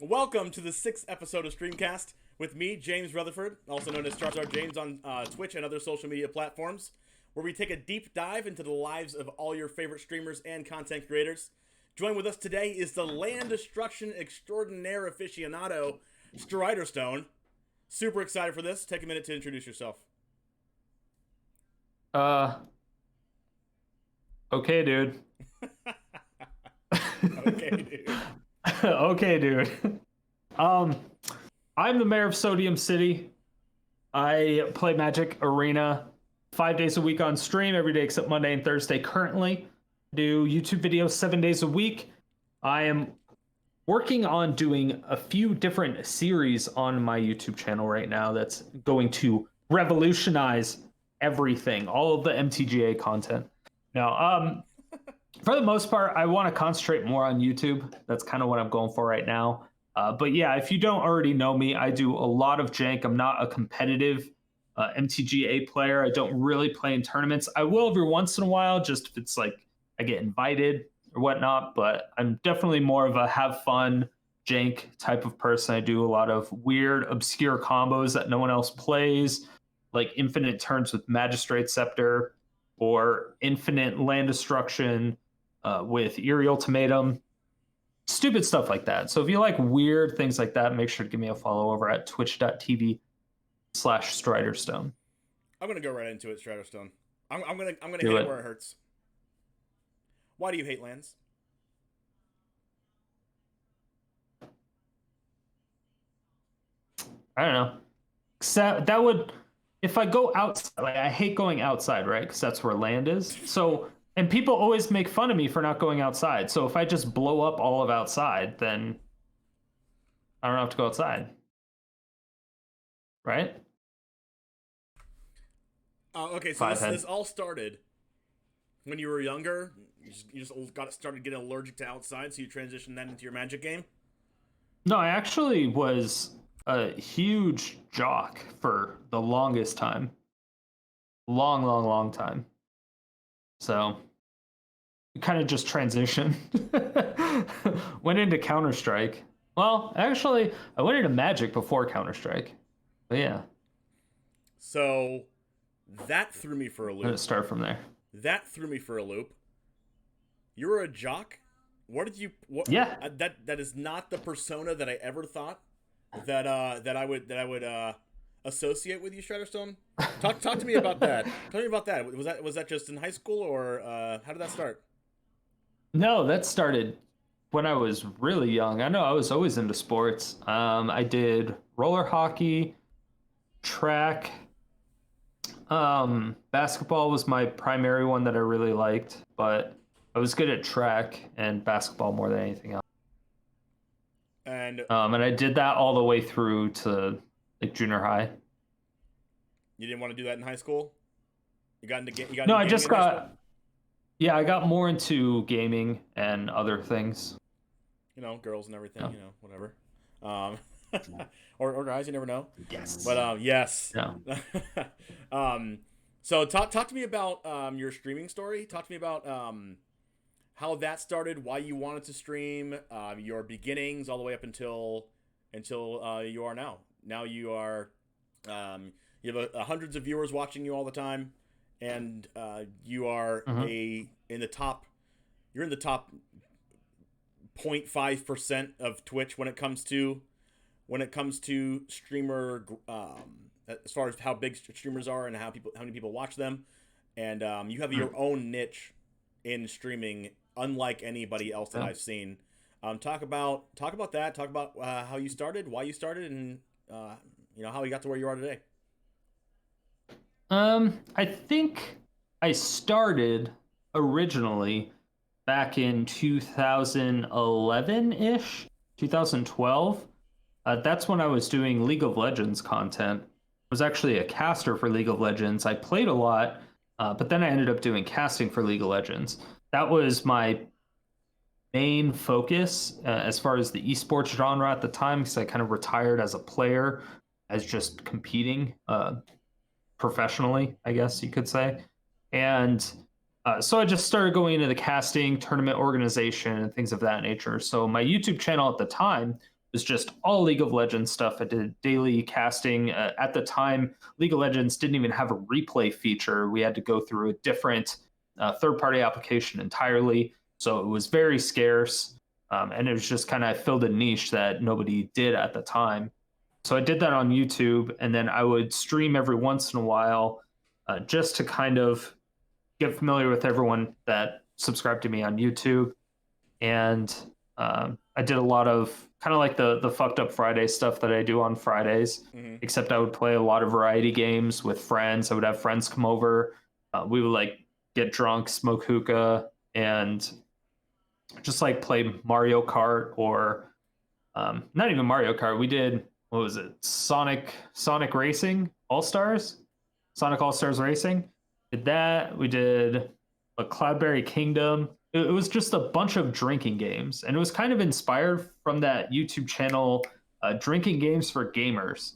Welcome to the 6th episode of StreamCast with me, James Rutherford, also known as Star James on Twitch and other social media platforms, where we take a deep dive into the lives of all your favorite streamers and content creators. Joined with us today is the land destruction extraordinaire aficionado, StriderStone. Super excited for this. Take a minute to introduce yourself. Okay, dude. Okay, dude. Okay, dude. I'm the mayor of Sodium City. I play Magic Arena 5 days a week on stream, every day except Monday and Thursday currently. Do YouTube videos 7 days a week. I am working on doing a few different series on my YouTube channel right now that's going to revolutionize everything, all of the MTGA content. Now, for the most part, I want to concentrate more on YouTube. That's kind of what I'm going for right now. But yeah, if you don't already know me, I do a lot of jank. I'm not a competitive MTGA player. I don't really play in tournaments. I will every once in a while, just if it's like I get invited or whatnot. But I'm definitely more of a have fun jank type of person. I do a lot of weird, obscure combos that no one else plays, like infinite turns with Magistrate Scepter or infinite land destruction with Eerie Ultimatum. Stupid stuff like that. So if you like weird things like that, make sure to give me a follow over at twitch.tv/StriderStone. I'm gonna go right into it, StriderStone. I'm gonna hit it where it hurts. Why do you hate lands? I don't know. Except that would, if I go outside, like I hate going outside, right? Because that's where land is. So, and people always make fun of me for not going outside. So if I just blow up all of outside, then I don't have to go outside. Right? Okay, so this all started when you were younger. You just started getting allergic to outside, so you transitioned that into your Magic game? No, I actually was a huge jock for the longest time. Long time. So kind of just transitioned. Went into Counter-Strike. Well, actually, I went into Magic before Counter-Strike. But yeah. So that threw me for a loop. Let's start from there. That threw me for a loop. You were a jock? What did you? What, yeah. That is not the persona that I ever thought that I would associate with you, StriderStone. Talk to me about that. Tell me about that. Was that just in high school, or how did that start? No, that started when I was really young. I know I was always into sports. I did roller hockey, track. Basketball was my primary one that I really liked, but I was good at track and basketball more than anything else. And I did that all the way through to like junior high. You didn't want to do that in high school? No, I just got. Yeah, I got more into gaming and other things. You know, girls and everything. Yeah. You know, whatever. Or guys, you never know. Yes. But yes. Yeah. So talk to me about your streaming story. Talk to me about how that started, why you wanted to stream, your beginnings all the way up until you are now. Now you are you have hundreds of viewers watching you all the time, and you are you're in the top 0.5% of Twitch when it comes to streamer as far as how big streamers are and how many people watch them, and you have your own niche in streaming, unlike anybody else that I've seen. Talk about that. Talk about how you started, why you started, and how you got to where you are today. I think I started originally back in 2011-ish, 2012. That's when I was doing League of Legends content. I was actually a caster for League of Legends. I played a lot, but then I ended up doing casting for League of Legends. That was my main focus as far as the esports genre at the time, because I kind of retired as a player, as just competing professionally, I guess you could say. And so I just started going into the casting, tournament organization, and things of that nature. So my YouTube channel at the time was just all League of Legends stuff. I did daily casting. At the time, League of Legends didn't even have a replay feature. We had to go through a different third-party application entirely. So it was very scarce. And it was just kind of filled a niche that nobody did at the time. So I did that on YouTube, and then I would stream every once in a while just to kind of get familiar with everyone that subscribed to me on YouTube. And I did a lot of kind of like the fucked up Friday stuff that I do on Fridays, except I would play a lot of variety games with friends. I would have friends come over. We would like get drunk, smoke hookah, and just like play Mario Kart or not even Mario Kart. We did, what was it? Sonic Racing All-Stars? Sonic All-Stars Racing. Did that. We did a Cloudberry Kingdom. It was just a bunch of drinking games, and it was kind of inspired from that YouTube channel, Drinking Games for Gamers.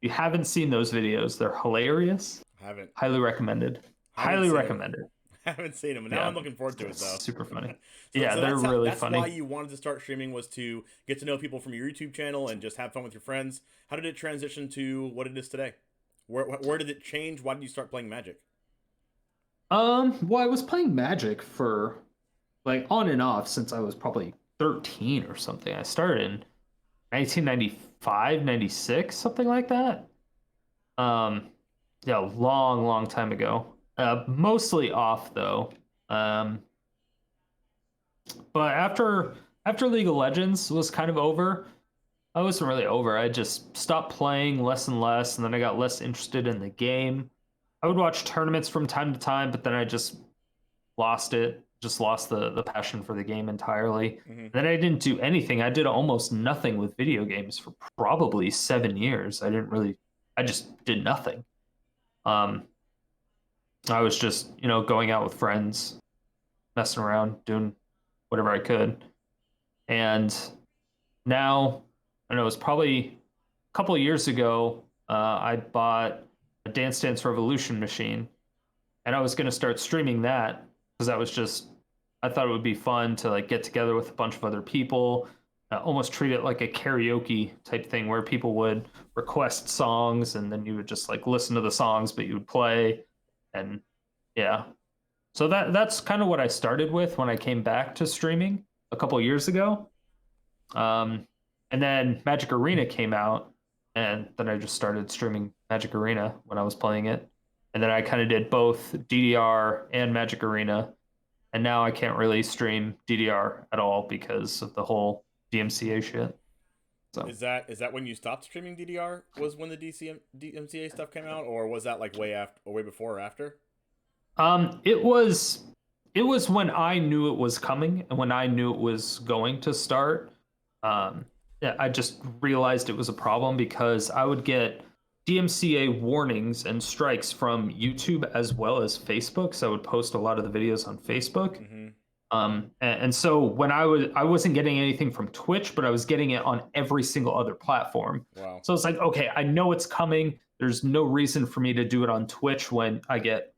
If you haven't seen those videos, they're hilarious. Haven't. Highly recommended. Highly recommended. I haven't seen them. Now I'm looking forward to it, though. Super funny. So they're really funny. That's why you wanted to start streaming, was to get to know people from your YouTube channel and just have fun with your friends. How did it transition to what it is today? Where did it change? Why did you start playing Magic? Well, I was playing Magic for like on and off since I was probably 13 or something. I started in 1995, 96, something like that. Yeah, long time ago. Mostly off though. But after League of Legends was kind of over, I wasn't really over. I just stopped playing less and less, and then I got less interested in the game. I would watch tournaments from time to time, but then I just lost it. Just lost the passion for the game entirely. Then I didn't do anything. I did almost nothing with video games for probably 7 years. I just did nothing. I was just, going out with friends, messing around, doing whatever I could. And now, I know it was probably a couple of years ago, I bought a Dance Dance Revolution machine, and I was going to start streaming that because I thought it would be fun to like get together with a bunch of other people, almost treat it like a karaoke type thing where people would request songs and then you would just like listen to the songs, but you would play. And yeah, so that's kind of what I started with when I came back to streaming a couple of years ago. And then Magic Arena came out, and then I just started streaming Magic Arena when I was playing it. And then I kind of did both DDR and Magic Arena. And now I can't really stream DDR at all because of the whole DMCA shit. So is that when you stopped streaming DDR? Was when the DMCA stuff came out, or was that like way before or after? It was when I knew it was coming and when I knew it was going to start. Yeah, I just realized it was a problem because I would get DMCA warnings and strikes from YouTube as well as Facebook. So I would post a lot of the videos on Facebook. And so when I wasn't getting anything from Twitch, but I was getting it on every single other platform. Wow. So it's like, okay, I know it's coming. There's no reason for me to do it on Twitch when I get,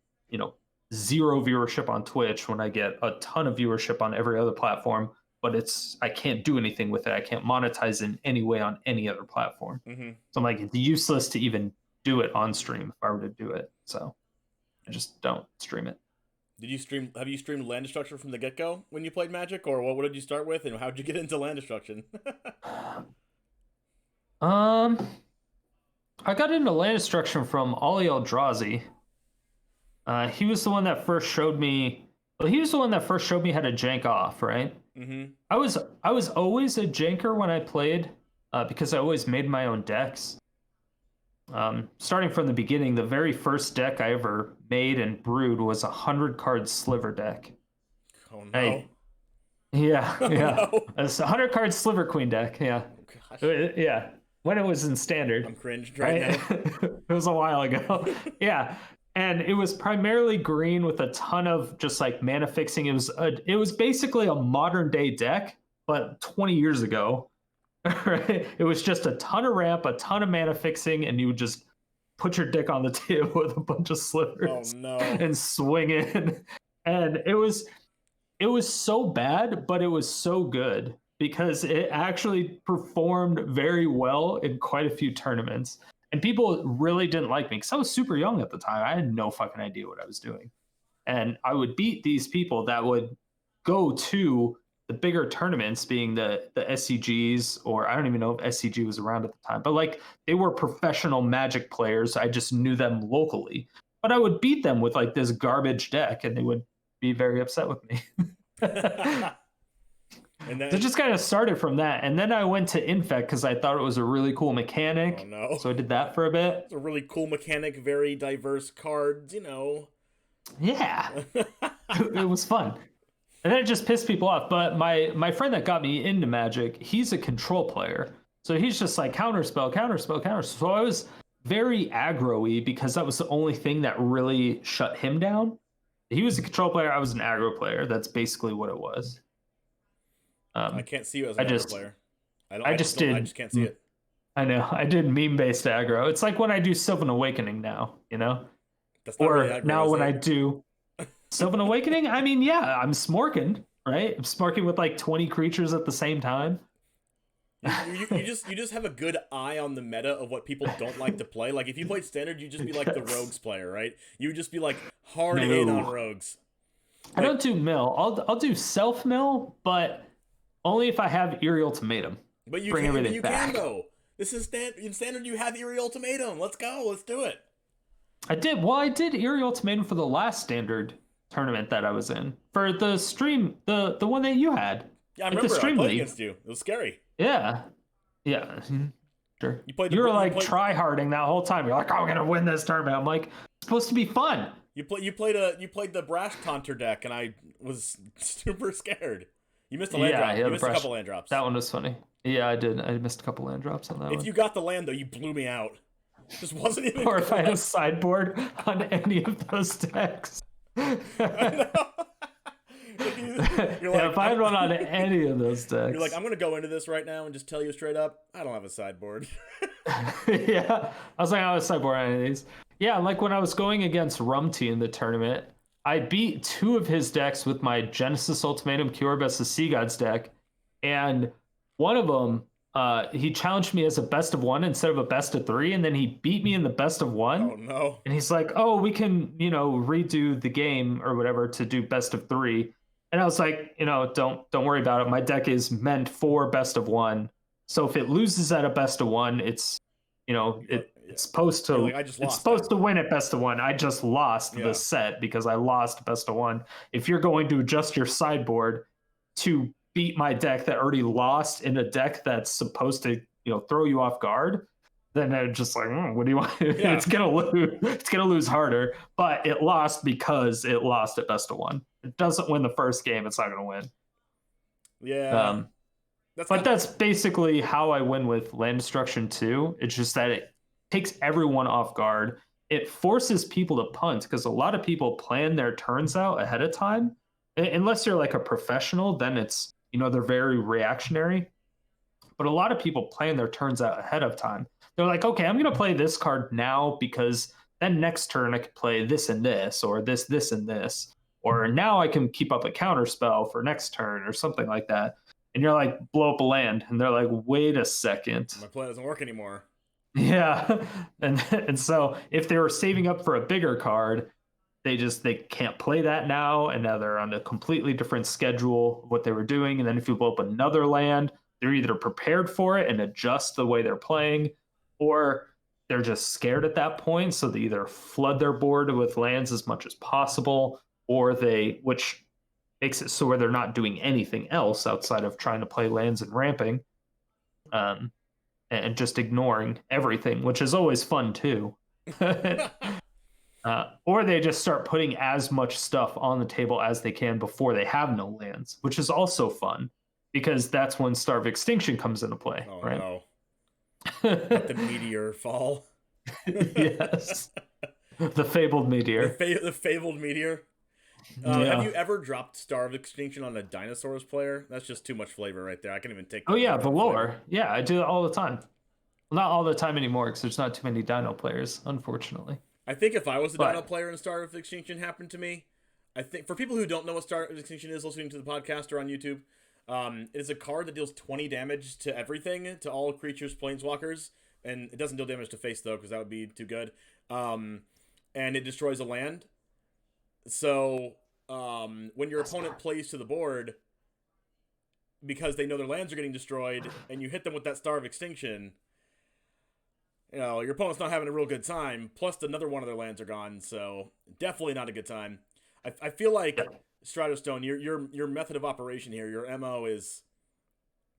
zero viewership on Twitch, when I get a ton of viewership on every other platform, but I can't do anything with it. I can't monetize in any way on any other platform. So I'm like, it's useless to even do it on stream if I were to do it. So I just don't stream it. Have you streamed land destruction from the get-go when you played Magic, or what did you start with, and how'd you get into land destruction? I got into land destruction from Ollie Eldrazi. He was the one that first showed me how to jank off, right? I was always a janker when I played, because I always made my own decks. Starting from the beginning, the very first deck I ever made and brewed was a 100-card sliver deck. Oh no! Yeah. No. It's a 100-card sliver queen deck. Yeah. Oh, gosh. Yeah. When it was in standard. I'm cringed right now. It was a while ago. Yeah. And it was primarily green with a ton of just like mana fixing. It was basically a modern day deck, but 20 years ago. Right? It was just a ton of ramp, a ton of mana fixing, and you would just put your dick on the table with a bunch of slivers. Oh no! And swing in. And it was so bad, but it was so good because it actually performed very well in quite a few tournaments. And people really didn't like me because I was super young at the time. I had no fucking idea what I was doing. And I would beat these people that would go to the bigger tournaments, being the SCGs, or I don't even know if SCG was around at the time, but like they were professional Magic players. I just knew them locally, but I would beat them with like this garbage deck, and they would be very upset with me. And then, so it just kind of started from that, and then I went to Infect because I thought it was a really cool mechanic. Oh no! So I did that for a bit. It's a really cool mechanic, very diverse cards, Yeah, it was fun. And then it just pissed people off. But my friend that got me into Magic, he's a control player. So he's just like counterspell, counterspell, counterspell. So I was very aggro-y because that was the only thing that really shut him down. He was a control player. I was an aggro player. That's basically what it was. I can't see you as an aggro player. I just can't see it. I know. I did meme-based aggro. It's like when I do Sylvan Awakening now, That's not or really aggro, now when it? I do Sylvan Awakening, I mean, yeah, I'm smorking, right? I'm smorking with like 20 creatures at the same time. You just have a good eye on the meta of what people don't like to play. Like if you played standard, you'd just be like the rogues player, right? You would just be like hard in on rogues. I don't do mill. I'll do self mill, but only if I have Eerie Ultimatum. But you can though. This is in standard. You have Eerie Ultimatum. Let's go. Let's do it. I did Eerie Ultimatum for the last standard tournament that I was in, for the stream, the one that you had. Yeah, I remember. I played against you. It was scary. Yeah. Sure. You were like try-harding that whole time. You're like, I'm gonna win this tournament. I'm like, it's supposed to be fun. You played the Brash Taunter deck, and I was super scared. You missed a land drop. You missed a couple land drops. That one was funny. Yeah, I did. I missed a couple land drops on that one. If you got the land though, you blew me out. Just wasn't even. Or if I had a sideboard on any of those decks. I know. If I had one on any of those decks. You're like, I'm gonna go into this right now and just tell you straight up, I don't have a sideboard. Yeah, I was like, I don't have a sideboard on any of these. Yeah, like when I was going against Rumty in the tournament, I beat two of his decks with my Genesis Ultimatum Cure Best of Sea Gods deck, and one of them, he challenged me as a best of one instead of a best of three, and then he beat me in the best of one. Oh no! And he's like, "Oh, we can, redo the game or whatever to do best of three." And I was like, don't worry about it. My deck is meant for best of one. So if it loses at a best of one, it's, it's supposed to. Like, it's supposed to win at best of one. I just lost the set because I lost best of one. If you're going to adjust your sideboard to beat my deck that already lost in a deck that's supposed to, throw you off guard, then I'm just like, what do you want? Yeah. It's gonna lose. It's gonna lose harder, but it lost because it lost at best of one. It doesn't win the first game, it's not gonna win. Yeah. That's basically how I win with land destruction too. It's just that it takes everyone off guard. It forces people to punt because a lot of people plan their turns out ahead of time. Unless you're like a professional, then it's, they're very reactionary. But a lot of people plan their turns out ahead of time. They're like, okay, I'm going to play this card now because then next turn I could play this and this, or this, and this. Or now I can keep up a counter spell for next turn or something like that. And you're like, blow up a land. And they're like, wait a second. My plan doesn't work anymore. Yeah. And so if they were saving up for a bigger card, they can't play that now. And now they're on a completely different schedule of what they were doing. And then if you blow up another land, they're either prepared for it and adjust the way they're playing, or they're just scared at that point. So they either flood their board with lands as much as possible, or which makes it so where they're not doing anything else outside of trying to play lands and ramping, and just ignoring everything, which is always fun too. Or they just start putting as much stuff on the table as they can before they have no lands, which is also fun because that's when Starve Extinction comes into play. Oh, right? No. Let the meteor fall. Yes. The fabled meteor. The fabled meteor. Have you ever dropped Starve Extinction on a Dinosaurs player? That's just too much flavor right there. I can't even take. Oh yeah, Valor. Yeah, I do that all the time. Well, not all the time anymore because there's not too many Dino players, unfortunately. I think if I was a Dino player and Starve Extinction happened to me, I think for people who don't know what Starve Extinction is listening to the podcast or on YouTube, It is a card that deals 20 damage to everything, to all creatures, planeswalkers, and it doesn't deal damage to face though, because that would be too good. And it destroys a land. So when your opponent plays to the board, because they know their lands are getting destroyed, and you hit them with that Star of Extinction, your opponent's not having a real good time. Plus, another one of their lands are gone, so definitely not a good time. I feel like StriderStone, your method of operation here, your MO is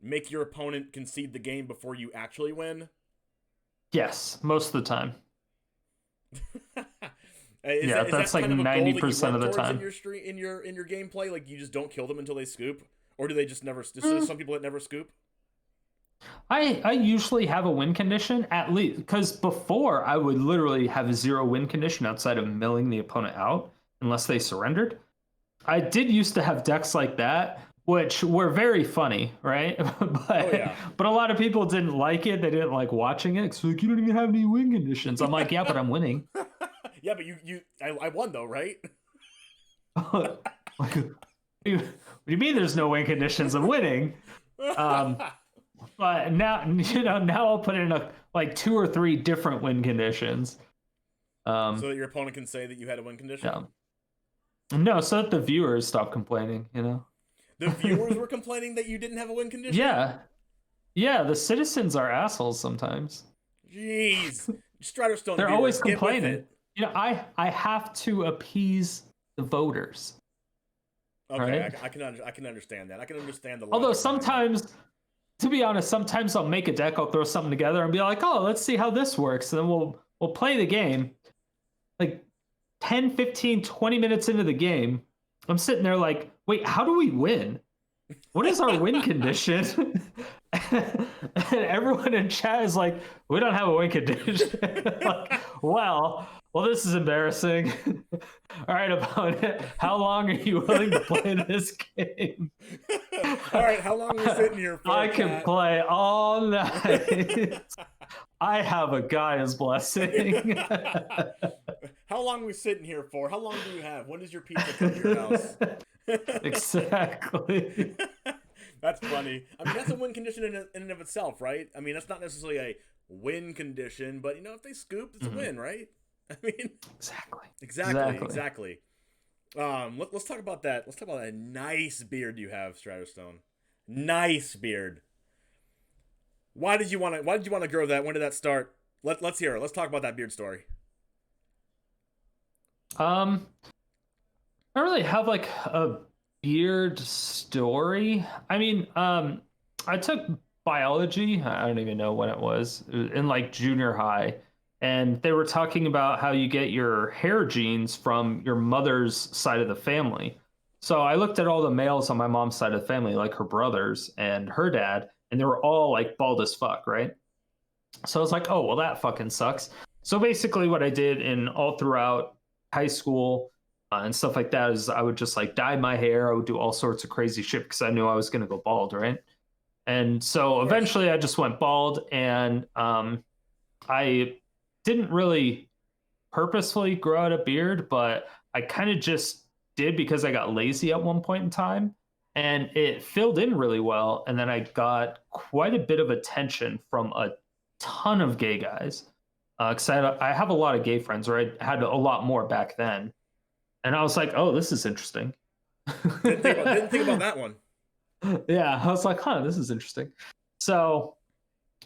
make your opponent concede the game before you actually win. Yes, most of the time. That's like 90% of the time. In your gameplay, like you just don't kill them until they scoop, or do they just never? There's some people that never scoop. I usually have a win condition, at least, because before I would literally have a 0 win condition outside of milling the opponent out unless they surrendered. I did used to have decks like that, which were very funny, right? But a lot of people didn't like it. They didn't like watching it. So like, you don't even have any win conditions. I'm like, yeah, but I'm winning. Yeah, but I won though, right? What do you mean there's no win conditions? I'm winning. But now I'll put in like 2 or 3 different win conditions. So that your opponent can say that you had a win condition? Yeah. No, so that the viewers stop complaining, The viewers were complaining that you didn't have a win condition? Yeah, the citizens are assholes sometimes. Jeez. StriderStone They're always complaining. I have to appease the voters. Okay, right? I can understand that. I can understand the. Although sometimes, to be honest, sometimes I'll make a deck, I'll throw something together and be like, oh, let's see how this works. And then we'll play the game. Like 10, 15, 20 minutes into the game, I'm sitting there like, wait, how do we win? What is our win condition? And everyone in chat is like, we don't have a win condition. Like, well, this is embarrassing. All right, opponent, how long are you willing to play this game? All right, how long are we sitting here for? I can play all night. I have a guy's blessing. How long are we sitting here for? How long do you have? When does your pizza come to your house? Exactly. That's funny. I mean, that's a win condition in and of itself, right? I mean, that's not necessarily a win condition, but if they scoop, it's a win, right? I mean, exactly. Let's talk about that. Let's talk about that nice beard you have, StriderStone. Nice beard. Why did you want to grow that? When did that start? Let's hear it. Let's talk about that beard story. I don't really have like a beard story. I mean, I took biology. I don't even know when it was in like junior high, and they were talking about how you get your hair genes from your mother's side of the family. So I looked at all the males on my mom's side of the family, like her brothers and her dad, and they were all like bald as fuck, right? So I was like, oh, well, that fucking sucks. So basically what I did in all throughout high school and stuff like that is I would just like dye my hair. I would do all sorts of crazy shit because I knew I was going to go bald, right? And so eventually I just went bald, and I didn't really purposefully grow out a beard, but I kind of just did because I got lazy at one point in time, and it filled in really well. And then I got quite a bit of attention from a ton of gay guys. Because I have a lot of gay friends, or I had a lot more back then. And I was like, oh, this is interesting. Didn't think about that one. Yeah, I was like, this is interesting. So,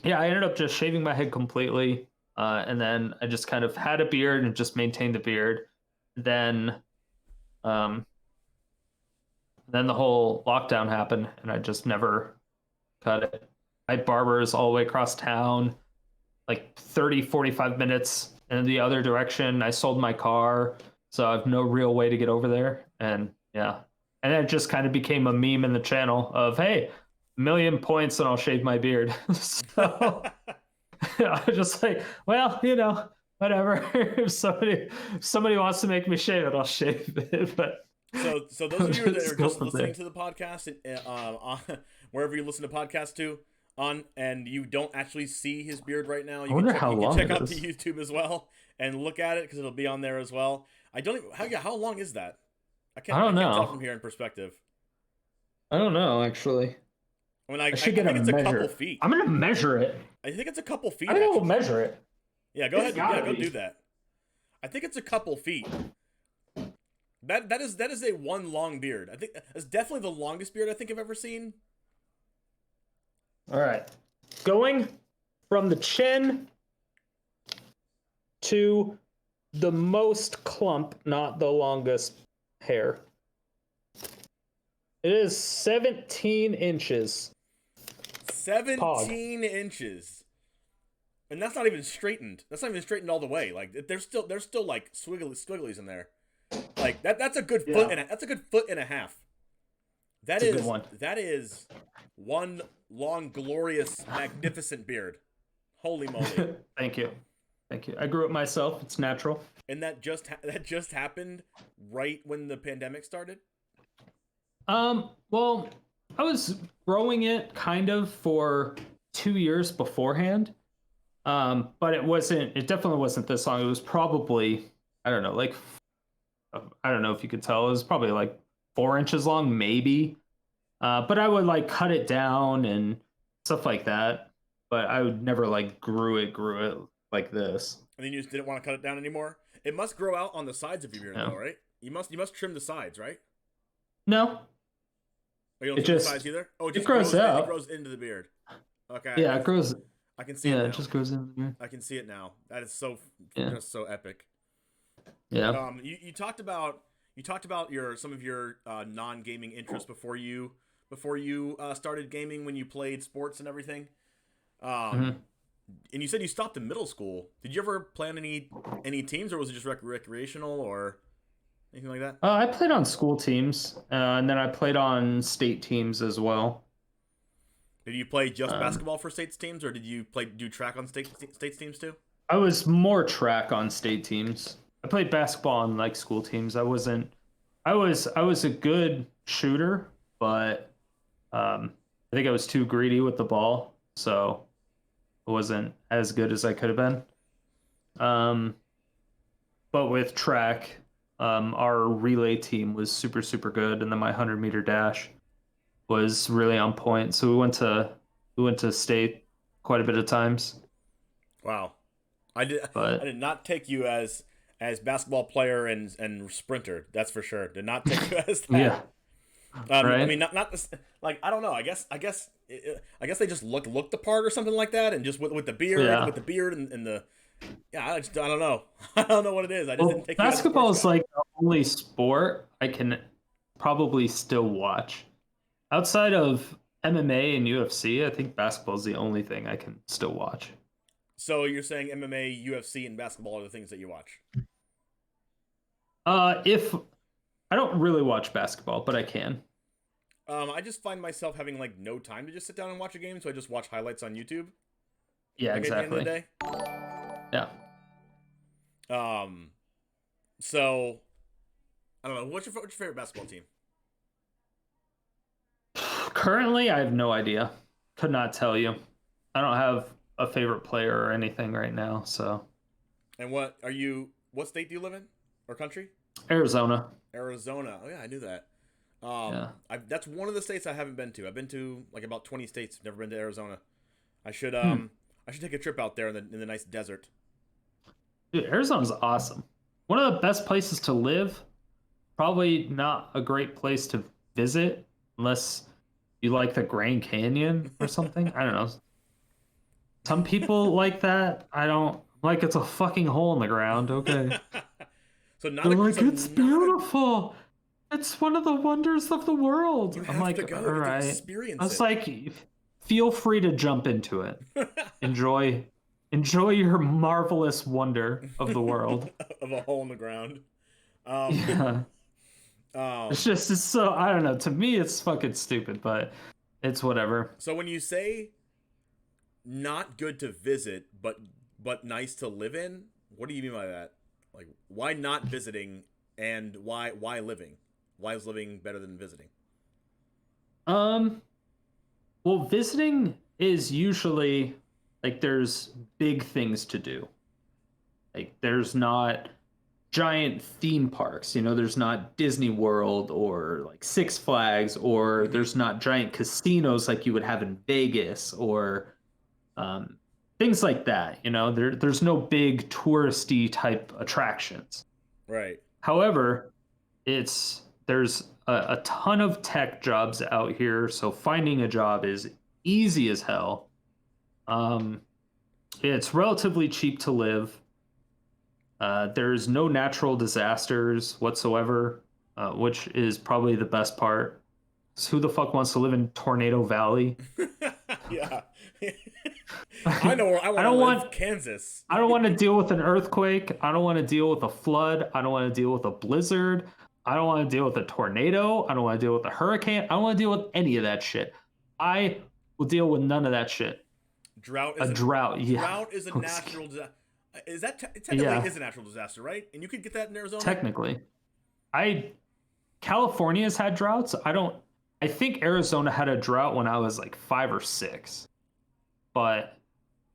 yeah, I ended up just shaving my head completely. And then I just kind of had a beard and just maintained the beard. Then the whole lockdown happened, and I just never cut it. I had barbers all the way across town, like 30, 45 minutes in the other direction. I sold my car, so I have no real way to get over there. And yeah. And it just kind of became a meme in the channel of, hey, 1,000,000 points and I'll shave my beard. So I was just like, well, whatever. If somebody wants to make me shave it, I'll shave it. But so those of you that are just listening to the podcast, wherever you listen to podcasts and you don't actually see his beard right now, you can check out the YouTube as well and look at it because it'll be on there as well. How long is that? I don't know. Tell from here in perspective. I don't know, actually. I mean, I I should get a think it's a couple measure. feet. I'm gonna measure it. I think it's a couple feet, I'm gonna go actually. measure it. Yeah, go It's ahead. Yeah, gotta go be. do that. I think it's a couple feet. That is a one long beard. I think it's definitely the longest beard I think I've ever seen. All right. Going from the chin to the most clump, not the longest hair. It is 17 inches. 17 inches. And that's not even straightened. That's not even straightened all the way. Like there's still like squigglies in there. Like that's a good foot and that's a good foot and a half. That is a good one. That is one long, glorious, magnificent beard. Holy moly! Thank you. I grew it myself. It's natural. And that just happened right when the pandemic started. Well, I was growing it kind of for 2 years beforehand. But it definitely wasn't this long. It was probably, I don't know, like, I don't know if you could tell. It was probably like 4 inches long, maybe. But I would like cut it down and stuff like that. But I would never like grew it like this. And then you just didn't want to cut it down anymore? It must grow out on the sides of your beard, though, right? You must trim the sides, right? No. Oh, you don't trim the sides either? Oh, it grows out. It grows into the beard. Okay. Yeah, it grows. I can see it now. It just goes in there. I can see it now. That is just so epic. Yeah. You talked about some of your non-gaming interests before you started gaming when you played sports and everything. And you said you stopped in middle school. Did you ever play on any teams, or was it just recreational or anything like that? I played on school teams, and then I played on state teams as well. Did you play just basketball for states teams, or did you do track on states teams too? I was more track on state teams. I played basketball on like school teams. I was a good shooter, but I think I was too greedy with the ball, so it wasn't as good as I could have been. But with track, our relay team was super, super good, and then my 100-meter dash was really on point. So we went to state quite a bit of times. Wow, I did not take you as basketball player and sprinter. That's for sure. Did not take you as that. Yeah. Right? I mean, not this, like, I don't know. I guess they just looked the part or something like that, and just with the beard, and the. Yeah, I don't know. I don't know what it is. I just didn't take basketball is like the only sport I can probably still watch. Outside of MMA and UFC, I think basketball is the only thing I can still watch. So you're saying MMA, UFC, and basketball are the things that you watch? If I don't really watch basketball, but I can. I just find myself having like no time to just sit down and watch a game, so I just watch highlights on YouTube. Yeah, exactly. At the end of the day. Yeah. So I don't know. What's your favorite basketball team? Currently, I have no idea. Could not tell you. I don't have a favorite player or anything right now. So. And what state do you live in, or country? Arizona. Arizona. Oh yeah, I knew that. Yeah. That's one of the states I haven't been to. I've been to like about 20 states. Never been to Arizona. I should take a trip out there in the nice desert. Dude, Arizona's awesome. One of the best places to live. Probably not a great place to visit unless you like the Grand Canyon or something. I don't know. Some people like that. I don't. Like, it's a fucking hole in the ground. Okay. It's beautiful. It's one of the wonders of the world. I'm like, all right. I was like, feel free to jump into it. Enjoy your marvelous wonder of the world. Of a hole in the ground. Yeah. It's so, I don't know. To me, it's fucking stupid, but it's whatever. So when you say not good to visit, but nice to live in, what do you mean by that? Like, why not visiting, and why living? Why is living better than visiting? Well, visiting is usually like there's big things to do. Like there's not giant theme parks. There's not Disney World or like Six Flags, or there's not giant casinos like you would have in Vegas, or things like that. There's no big touristy type attractions. Right. However, there's a ton of tech jobs out here, so finding a job is easy as hell. It's relatively cheap to live. There's no natural disasters whatsoever, which is probably the best part. So who the fuck wants to live in Tornado Valley? Yeah. I know where I want to live, Kansas. I don't want to deal with an earthquake. I don't want to deal with a flood. I don't want to deal with a blizzard. I don't want to deal with a tornado. I don't want to deal with a hurricane. I don't want to deal with any of that shit. I will deal with none of that shit. Drought. Yeah. Drought is a natural disaster. Is that technically is a natural disaster, right? And you could get that in Arizona. Technically, California's had droughts. I think Arizona had a drought when I was like 5 or 6, but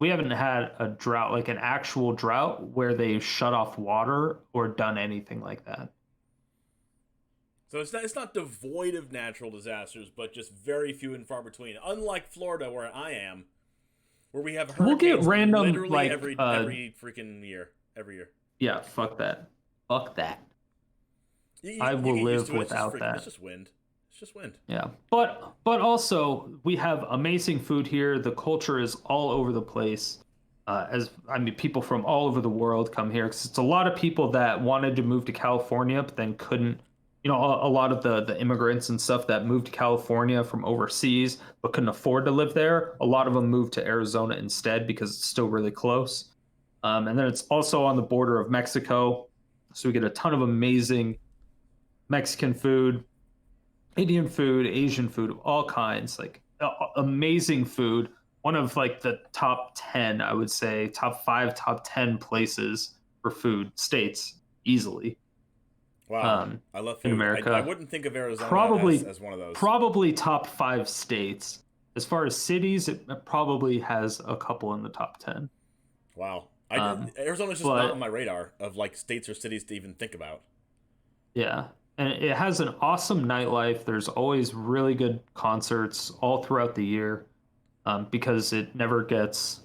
we haven't had a drought, like an actual drought where they shut off water or done anything like that. So it's not devoid of natural disasters, but just very few and far between. Unlike Florida, where I am, where we have hurricanes we'll get random, literally like, every freaking year. Every year. Yeah, fuck that. I You will get used live to it. without that. It's just wind. Yeah, but also we have amazing food here. The culture is all over the place. People from all over the world come here, because it's a lot of people that wanted to move to California but then couldn't. A lot of the immigrants and stuff that moved to California from overseas but couldn't afford to live there, a lot of them moved to Arizona instead because it's still really close. And then it's also on the border of Mexico, so we get a ton of amazing Mexican food, Indian food, Asian food, all kinds, like amazing food. One of like the top 10, I would say, top 5, top 10 places for food, states, easily. Wow, I love food. In America. I wouldn't think of Arizona as one of those. Probably top 5 states. As far as cities, it probably has a couple in the top 10. Wow. Arizona's just not on my radar of like states or cities to even think about. Yeah. And it has an awesome nightlife. There's always really good concerts all throughout the year, because it never gets,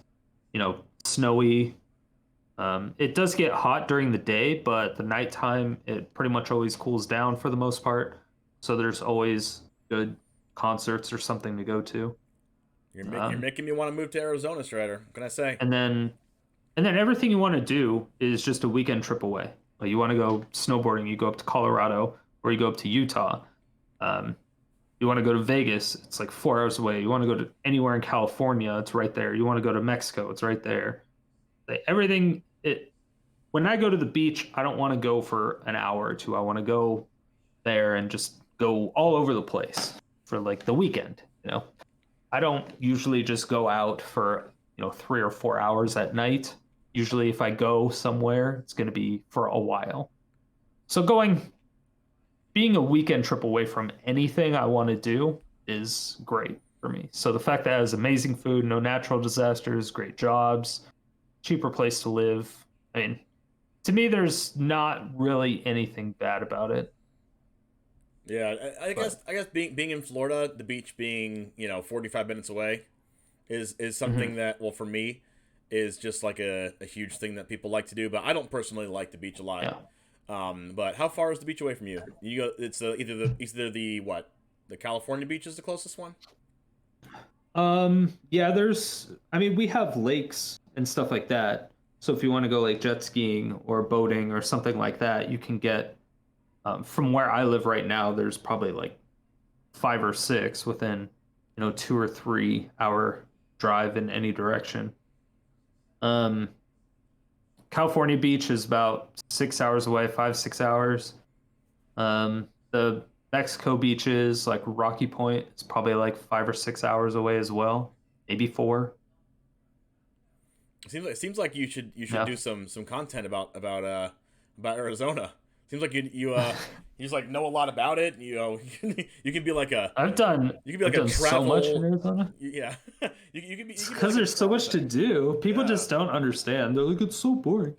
snowy. It does get hot during the day, but the nighttime, it pretty much always cools down for the most part. So there's always good concerts or something to go to. You're making me want to move to Arizona, Strider. What can I say? And then everything you want to do is just a weekend trip away. Like, you want to go snowboarding, you go up to Colorado, or you go up to Utah. You want to go to Vegas, it's like 4 hours away. You want to go to anywhere in California, it's right there. You want to go to Mexico, it's right there. Like, everything. When I go to the beach, I don't want to go for an hour or two. I want to go there and just go all over the place for like the weekend. I don't usually just go out for 3 or 4 hours at night. Usually if I go somewhere, it's going to be for a while. So being a weekend trip away from anything I want to do is great for me. So the fact that it has amazing food, no natural disasters, great jobs, cheaper place to live. I mean, to me, there's not really anything bad about it. Yeah, I guess being in Florida, the beach being 45 minutes away, is something that, well, for me, is just like a huge thing that people like to do. But I don't personally like the beach a lot. Yeah. But how far is the beach away from you? You go. It's either the California beach is the closest one. Yeah. We have lakes and stuff like that. So if you want to go like jet skiing or boating or something like that, you can get. From where I live right now, there's probably like 5 or 6 within 2 or 3 hour drive in any direction. California beach is about 6 hours away, 5-6 hours. The Mexico beaches, like Rocky Point, it's probably like 5 or 6 hours away as well, maybe 4. It seems like you should do some content about Arizona. Seems like you just like know a lot about it. You can be like a. I've done travel, so much in Arizona. Yeah, you can be because there's so much to do. People just don't understand. They're like, it's so boring.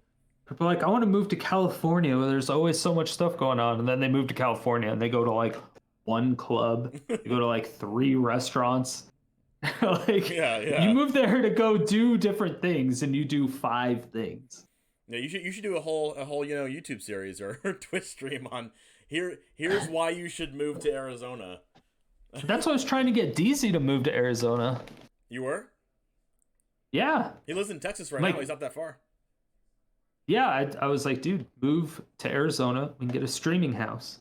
People are like, I want to move to California where there's always so much stuff going on. And then they move to California and they go to like one club, they go to like 3 restaurants. Like, you move there to go do different things and you do 5 things. Yeah, you should do a whole YouTube series or Twitch stream on here's why you should move to Arizona. That's what I was trying to get DZ to move to Arizona. You were? Yeah. He lives in Texas right now. He's not that far. Yeah, I was like, dude, move to Arizona. We can get a streaming house.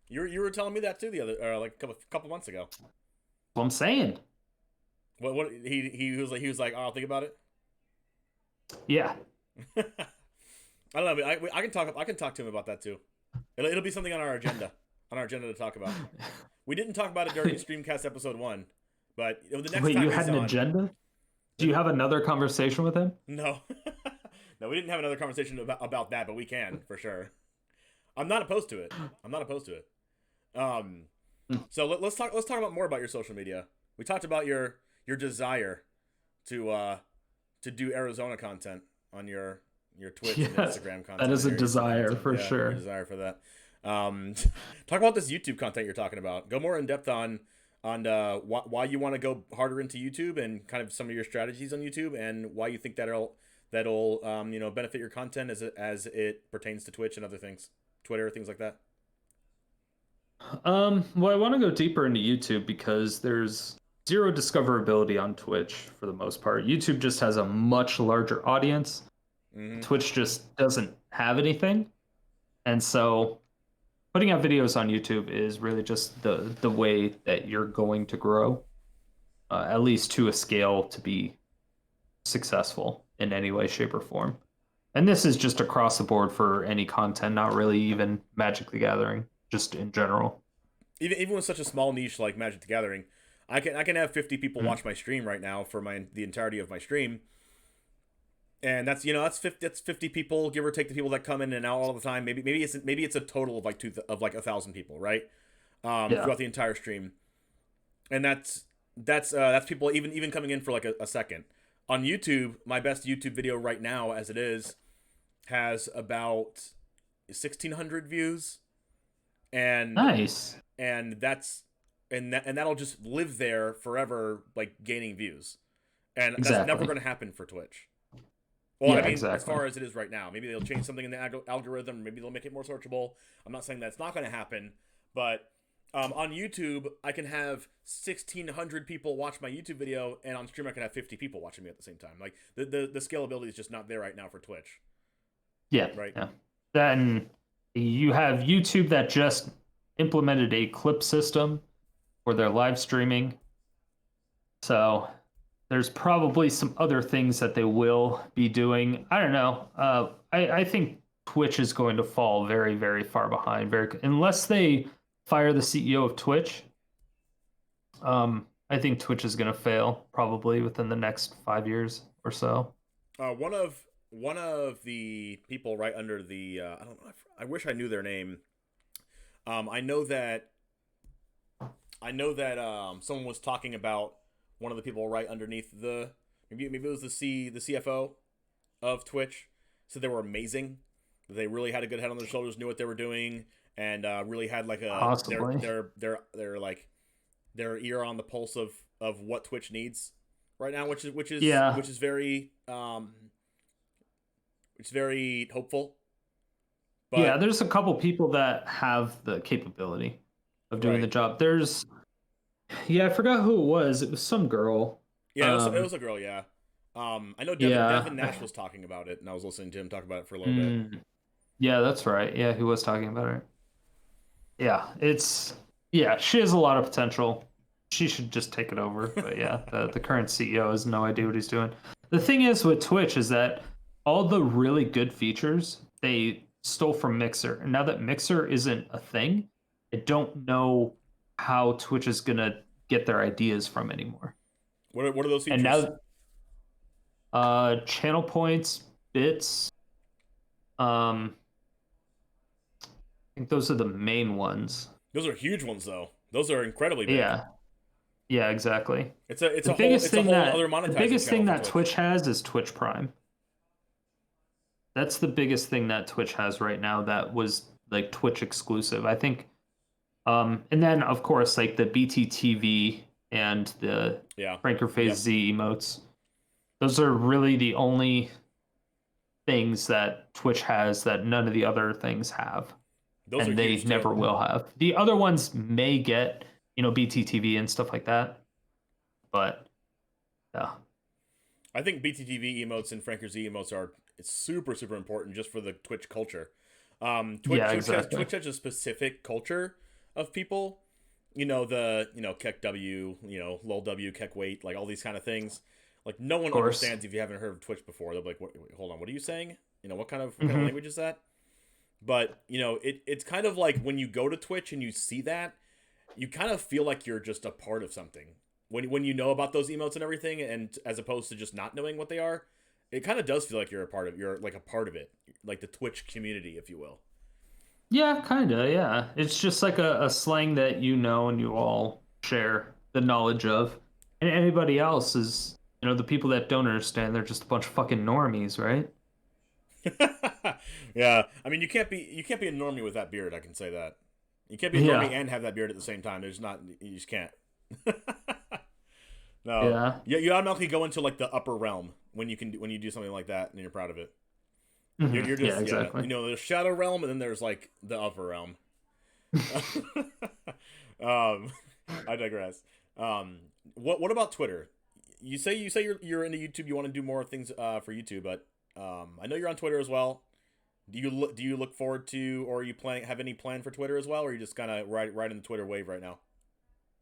You were telling me that too the other like a couple months ago. That's what I'm saying. What he was like, oh, I'll think about it. Yeah. I don't know. I can talk to him about that too. It'll be something on our agenda to talk about. We didn't talk about it during StreamCast episode 1, but the next Wait, time you had an agenda? Do you have another conversation with him? No. No, we didn't have another conversation about that, but we can for sure. I'm not opposed to it. So let's talk about more about your social media. We talked about your desire to do Arizona content on your Twitch and Instagram content. That is a desire for sure. A desire for that. Talk about this YouTube content you're talking about. Go more in depth on why you want to go harder into YouTube and kind of some of your strategies on YouTube and why you think that'll benefit your content as it pertains to Twitch and other things, Twitter, things like that. Well, I want to go deeper into YouTube because there's zero discoverability on Twitch for the most part. YouTube just has a much larger audience. Mm-hmm. Twitch just doesn't have anything. And so putting out videos on YouTube is really just the way that you're going to grow, at least to a scale to be successful in any way, shape, or form. And this is just across the board for any content, not really even Magic the Gathering, just in general. Even with such a small niche like Magic the Gathering, I can have 50 people watch my stream right now for the entirety of my stream. And that's 50 people, give or take the people that come in and out all the time. Maybe it's a total of like 1,000 people, right? Throughout the entire stream. And that's people even coming in for like a second. On YouTube, my best YouTube video right now as it is has about 1,600 views. And nice. And that'll just live there forever, like gaining views. And that's never going to happen for Twitch. Well, I mean, as far as it is right now, maybe they'll change something in the algorithm. Maybe they'll make it more searchable. I'm not saying that's not going to happen, but on YouTube, I can have 1,600 people watch my YouTube video, and on stream, I can have 50 people watching me at the same time. Like the scalability is just not there right now for Twitch. Yeah. Right. Yeah. Then you have YouTube that just implemented a clip system for their live streaming. So there's probably some other things that they will be doing. I don't know. I think Twitch is going to fall very, very far behind. Unless they fire the CEO of Twitch. I think Twitch is going to fail probably within the next 5 years or so. One of the people right under the I don't know. I wish I knew their name. I know that someone was talking about one of the people right underneath maybe it was the CFO of Twitch. Said they were amazing. They really had a good head on their shoulders, knew what they were doing, and really had like their ear on the pulse of what Twitch needs right now, which is very it's very hopeful. But, yeah, there's a couple people that have the capability of doing the job. I forgot who it was. It was some girl. Yeah, it was a girl, yeah. I know Devin Nash was talking about it, and I was listening to him talk about it for a little bit. Yeah, that's right. Yeah, he was talking about it. Yeah, she has a lot of potential. She should just take it over. But yeah, the current CEO has no idea what he's doing. The thing is with Twitch is that all the really good features they stole from Mixer. And now that Mixer isn't a thing, I don't know how Twitch is going to get their ideas from anymore. What are those features? And now channel points, bits. I think those are the main ones. Those are huge ones, though. Those are incredibly big. Yeah, exactly. It's a whole other monetizing. The biggest thing that Twitch has is Twitch Prime. That's the biggest thing that Twitch has right now that was like Twitch exclusive. I think and then of course like the BTTV and the Yeah. Franker Phase Yep. Z emotes. Those are really the only things that Twitch has that none of the other things have. Those are And they huge too. never will have. The other ones may get, BTTV and stuff like that. But yeah. I think BTTV emotes and Franker Z emotes are super, super important just for the Twitch culture. Twitch has a specific culture of people. Keck W, lol W, Keck Wait, like all these kind of things. Like no one understands if you haven't heard of Twitch before. They'll be like, wait, hold on, what are you saying? What kind of language is that? But it's kind of like when you go to Twitch and you see that, you kind of feel like you're just a part of something. When you know about those emotes and everything, and as opposed to just not knowing what they are, it kind of does feel like you're like a part of it, like the Twitch community, if you will. Yeah, kind of, yeah. It's just like a slang that and you all share the knowledge of. And anybody else is, the people that don't understand, they're just a bunch of fucking normies, right? Yeah, I mean, you can't be a normie with that beard. I can say that. You can't be a normie and have that beard at the same time. You just can't. No. Yeah. You automatically go into like the upper realm when you do something like that and you're proud of it. You're just exactly. there's shadow realm and then there's like the upper realm. I digress. What about Twitter? You say you're into YouTube. You want to do more things for YouTube, but I know you're on Twitter as well. Do you look forward to, or are you have any plan for Twitter as well, or are you just kind of riding the Twitter wave right now?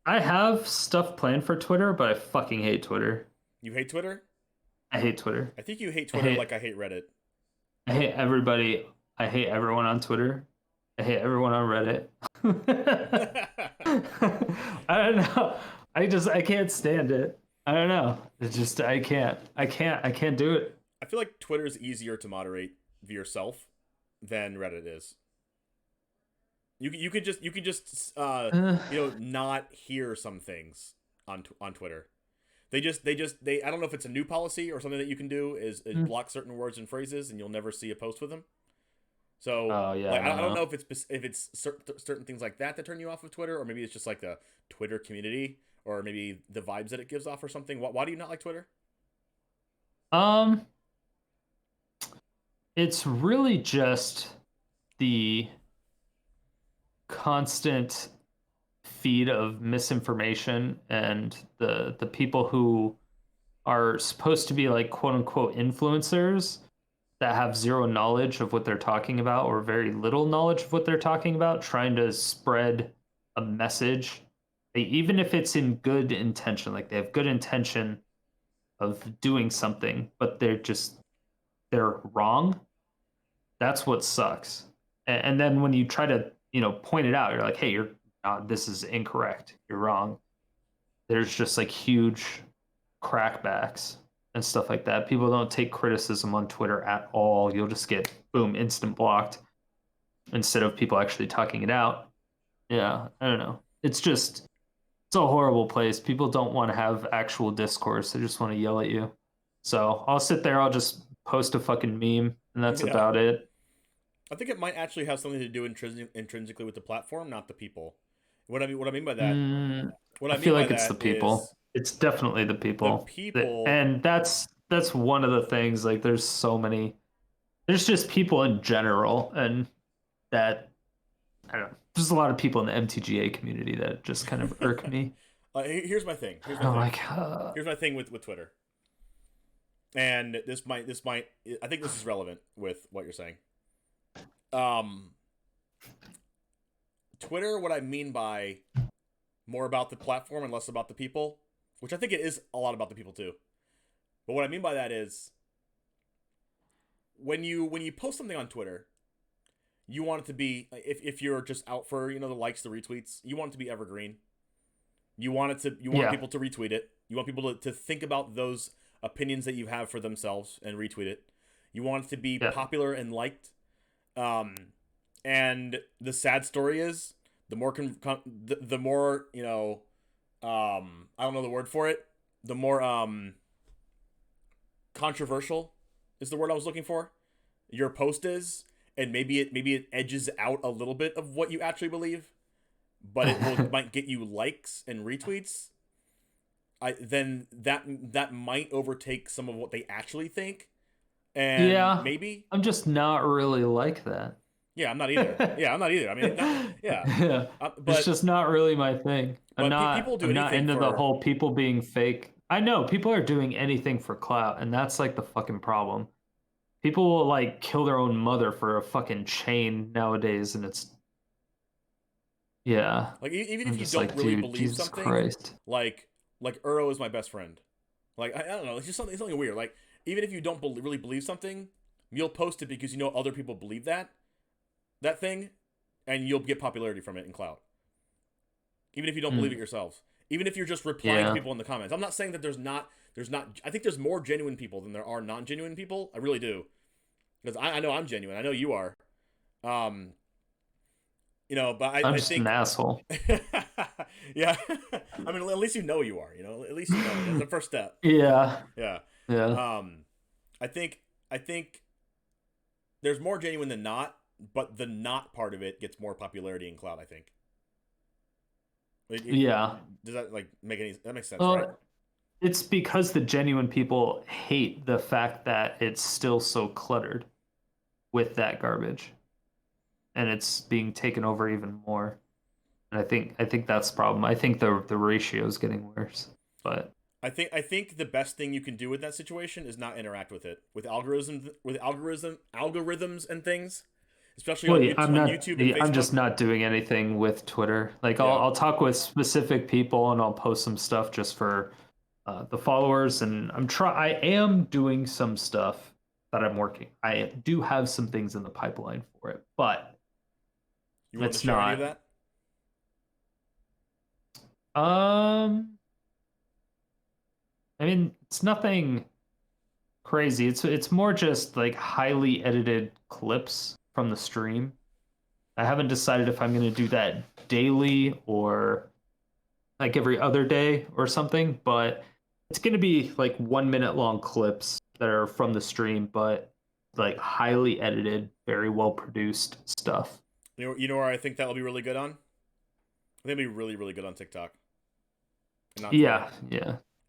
I have stuff planned for Twitter, but I fucking hate Twitter. You hate Twitter? I hate Twitter. I think you hate Twitter like I hate Reddit. I hate everybody. I hate everyone on Twitter. I hate everyone on Reddit. I don't know. I can't stand it. I don't know. It's just I can't do it. I feel like Twitter is easier to moderate via yourself than Reddit is. You could just not hear some things on Twitter. They I don't know if it's a new policy or something that you can do is block certain words and phrases and you'll never see a post with them. So I don't know if it's certain things like that turn you off of Twitter, or maybe it's just like the Twitter community, or maybe the vibes that it gives off or something. Why do you not like Twitter? It's really just the constant feed of misinformation and the people who are supposed to be like quote unquote influencers that have zero knowledge of what they're talking about or very little knowledge of what they're talking about, trying to spread a message, even if it's in good intention, like they have good intention of doing something, but they're wrong. That's what sucks. And then when you try to point it out, you're like, hey, this is incorrect, you're wrong. There's just like huge crackbacks and stuff like that. People don't take criticism on Twitter at all. You'll just get boom, instant blocked instead of people actually talking it out. Yeah, I don't know. It's a horrible place. People don't want to have actual discourse. They just want to yell at you. So I'll sit there, I'll just post a fucking meme, and that's about it. I think it might actually have something to do intrinsically with the platform, not the people. What I mean by that, I feel like it's the people. It's definitely the people. The people, and that's one of the things. Like, there's just people in general, and that I don't know. There's a lot of people in the MTGA community that just kind of irk me. Here's my thing. Here's my thing with Twitter, and this might. I think this is relevant with what you're saying. Twitter, what I mean by more about the platform and less about the people, which I think it is a lot about the people too. But what I mean by that is when you post something on Twitter, you want it to be, if you're just out for, the likes, the retweets, you want it to be evergreen. You want people to retweet it. You want people to think about those opinions that you have for themselves and retweet it. You want it to be popular and liked. And the sad story is the more the more, I don't know the word for it. The more controversial is the word I was looking for. your post is, and maybe it edges out a little bit of what you actually believe, but might get you likes and retweets. Then that might overtake some of what they actually think, and maybe I'm just not really like that. Yeah, I'm not either. Yeah, I'm not either. I mean, Yeah, but it's just not really my thing. people do I'm not anything into for the whole people being fake. I know people are doing anything for clout, and that's like the fucking problem. People will like kill their own mother for a fucking chain nowadays, and it's like even I'm if you just don't like, really dude, believe Jesus something, Christ. like Uro is my best friend. Like I don't know, it's just something weird. Like even if you don't really believe something, you'll post it because you know other people believe that thing, and you'll get popularity from it in clout. Even if you don't believe it yourselves. Even if you're just replying to people in the comments. I'm not saying that there's not I think there's more genuine people than there are non-genuine people. I really do. Because I know I'm genuine. I know you are. You know, but I'm I just think an asshole. yeah. I mean, at least you know you are, you know. At least you know. That's the first step. Yeah. Yeah. Yeah. I think there's more genuine than not, but the not part of it gets more popularity in cloud, I think. Yeah. Does that that makes sense, right? It's because the genuine people hate the fact that it's still so cluttered with that garbage, and it's being taken over even more. And I think that's the problem. I think the ratio is getting worse. But I think the best thing you can do with that situation is not interact with it with algorithms and things, especially on YouTube and Facebook. I'm just not doing anything with Twitter. Like I'll talk with specific people and I'll post some stuff just for the followers. And I am doing some stuff that I'm working. I do have some things in the pipeline for it, but you want to share any of that? I mean, it's nothing crazy. It's more just like highly edited clips from the stream. I haven't decided if I'm going to do that daily or like every other day or something, but it's going to be like 1 minute long clips that are from the stream, but like highly edited, very well produced stuff. You know where I think that will be really good on? I think it'll be really, really good on TikTok. Yeah.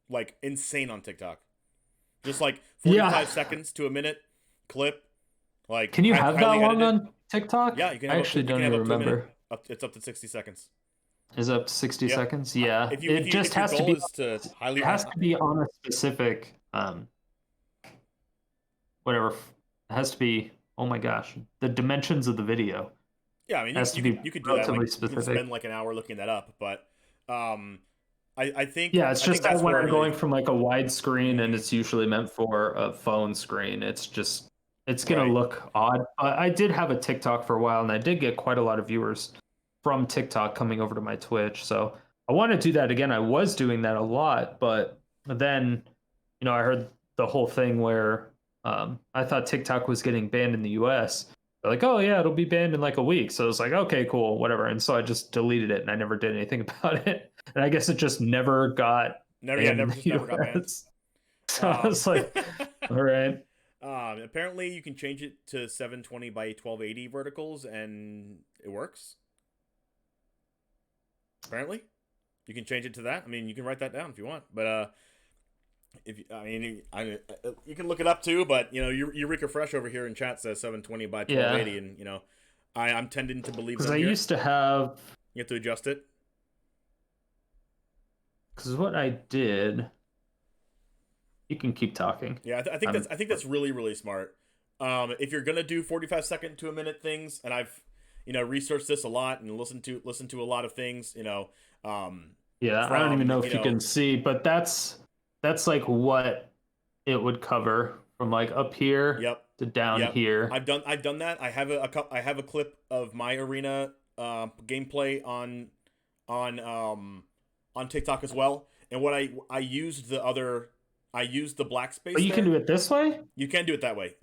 Like insane on TikTok. Just like 45 seconds to a minute clip. Like, can you have that long on TikTok? Yeah, you can. I actually don't even remember. It's up to 60 seconds. Is up to 60 seconds? Yeah. It just has to be. It has to be on a specific whatever. It has to be. Oh my gosh, the dimensions of the video. Yeah, I mean, you could do that. Like, you can spend like an hour looking that up, but I think it's just that when I'm going from like a widescreen and it's usually meant for a phone screen, it's gonna look odd. I did have a TikTok for a while, and I did get quite a lot of viewers from TikTok coming over to my Twitch. So I want to do that again. I was doing that a lot, but then I heard the whole thing where I thought TikTok was getting banned in the US. They're like, oh yeah, it'll be banned in like a week. So it's like, okay, cool, whatever. And so I just deleted it and I never did anything about it. And I guess it just never got never got banned. So I was like, all right. Apparently you can change it to 720 by 1280 verticals and it works. Apparently, you can change it to that. I mean, you can write that down if you want, but you can look it up too. But Eureka Fresh over here in chat says 720 by 1280, and I'm tending to believe them. Because I used to have. You have to adjust it. Because what I did. You can keep talking. Yeah, I think that's really, really smart. If you're gonna do 45-second to a minute things, and I've researched this a lot and listened to a lot of things. I don't even know if you can see, but that's like what it would cover from like up here to down here. I've done that. I have a clip of my arena gameplay on TikTok as well. And what I used the black space. But you can do it this way? You can do it that way.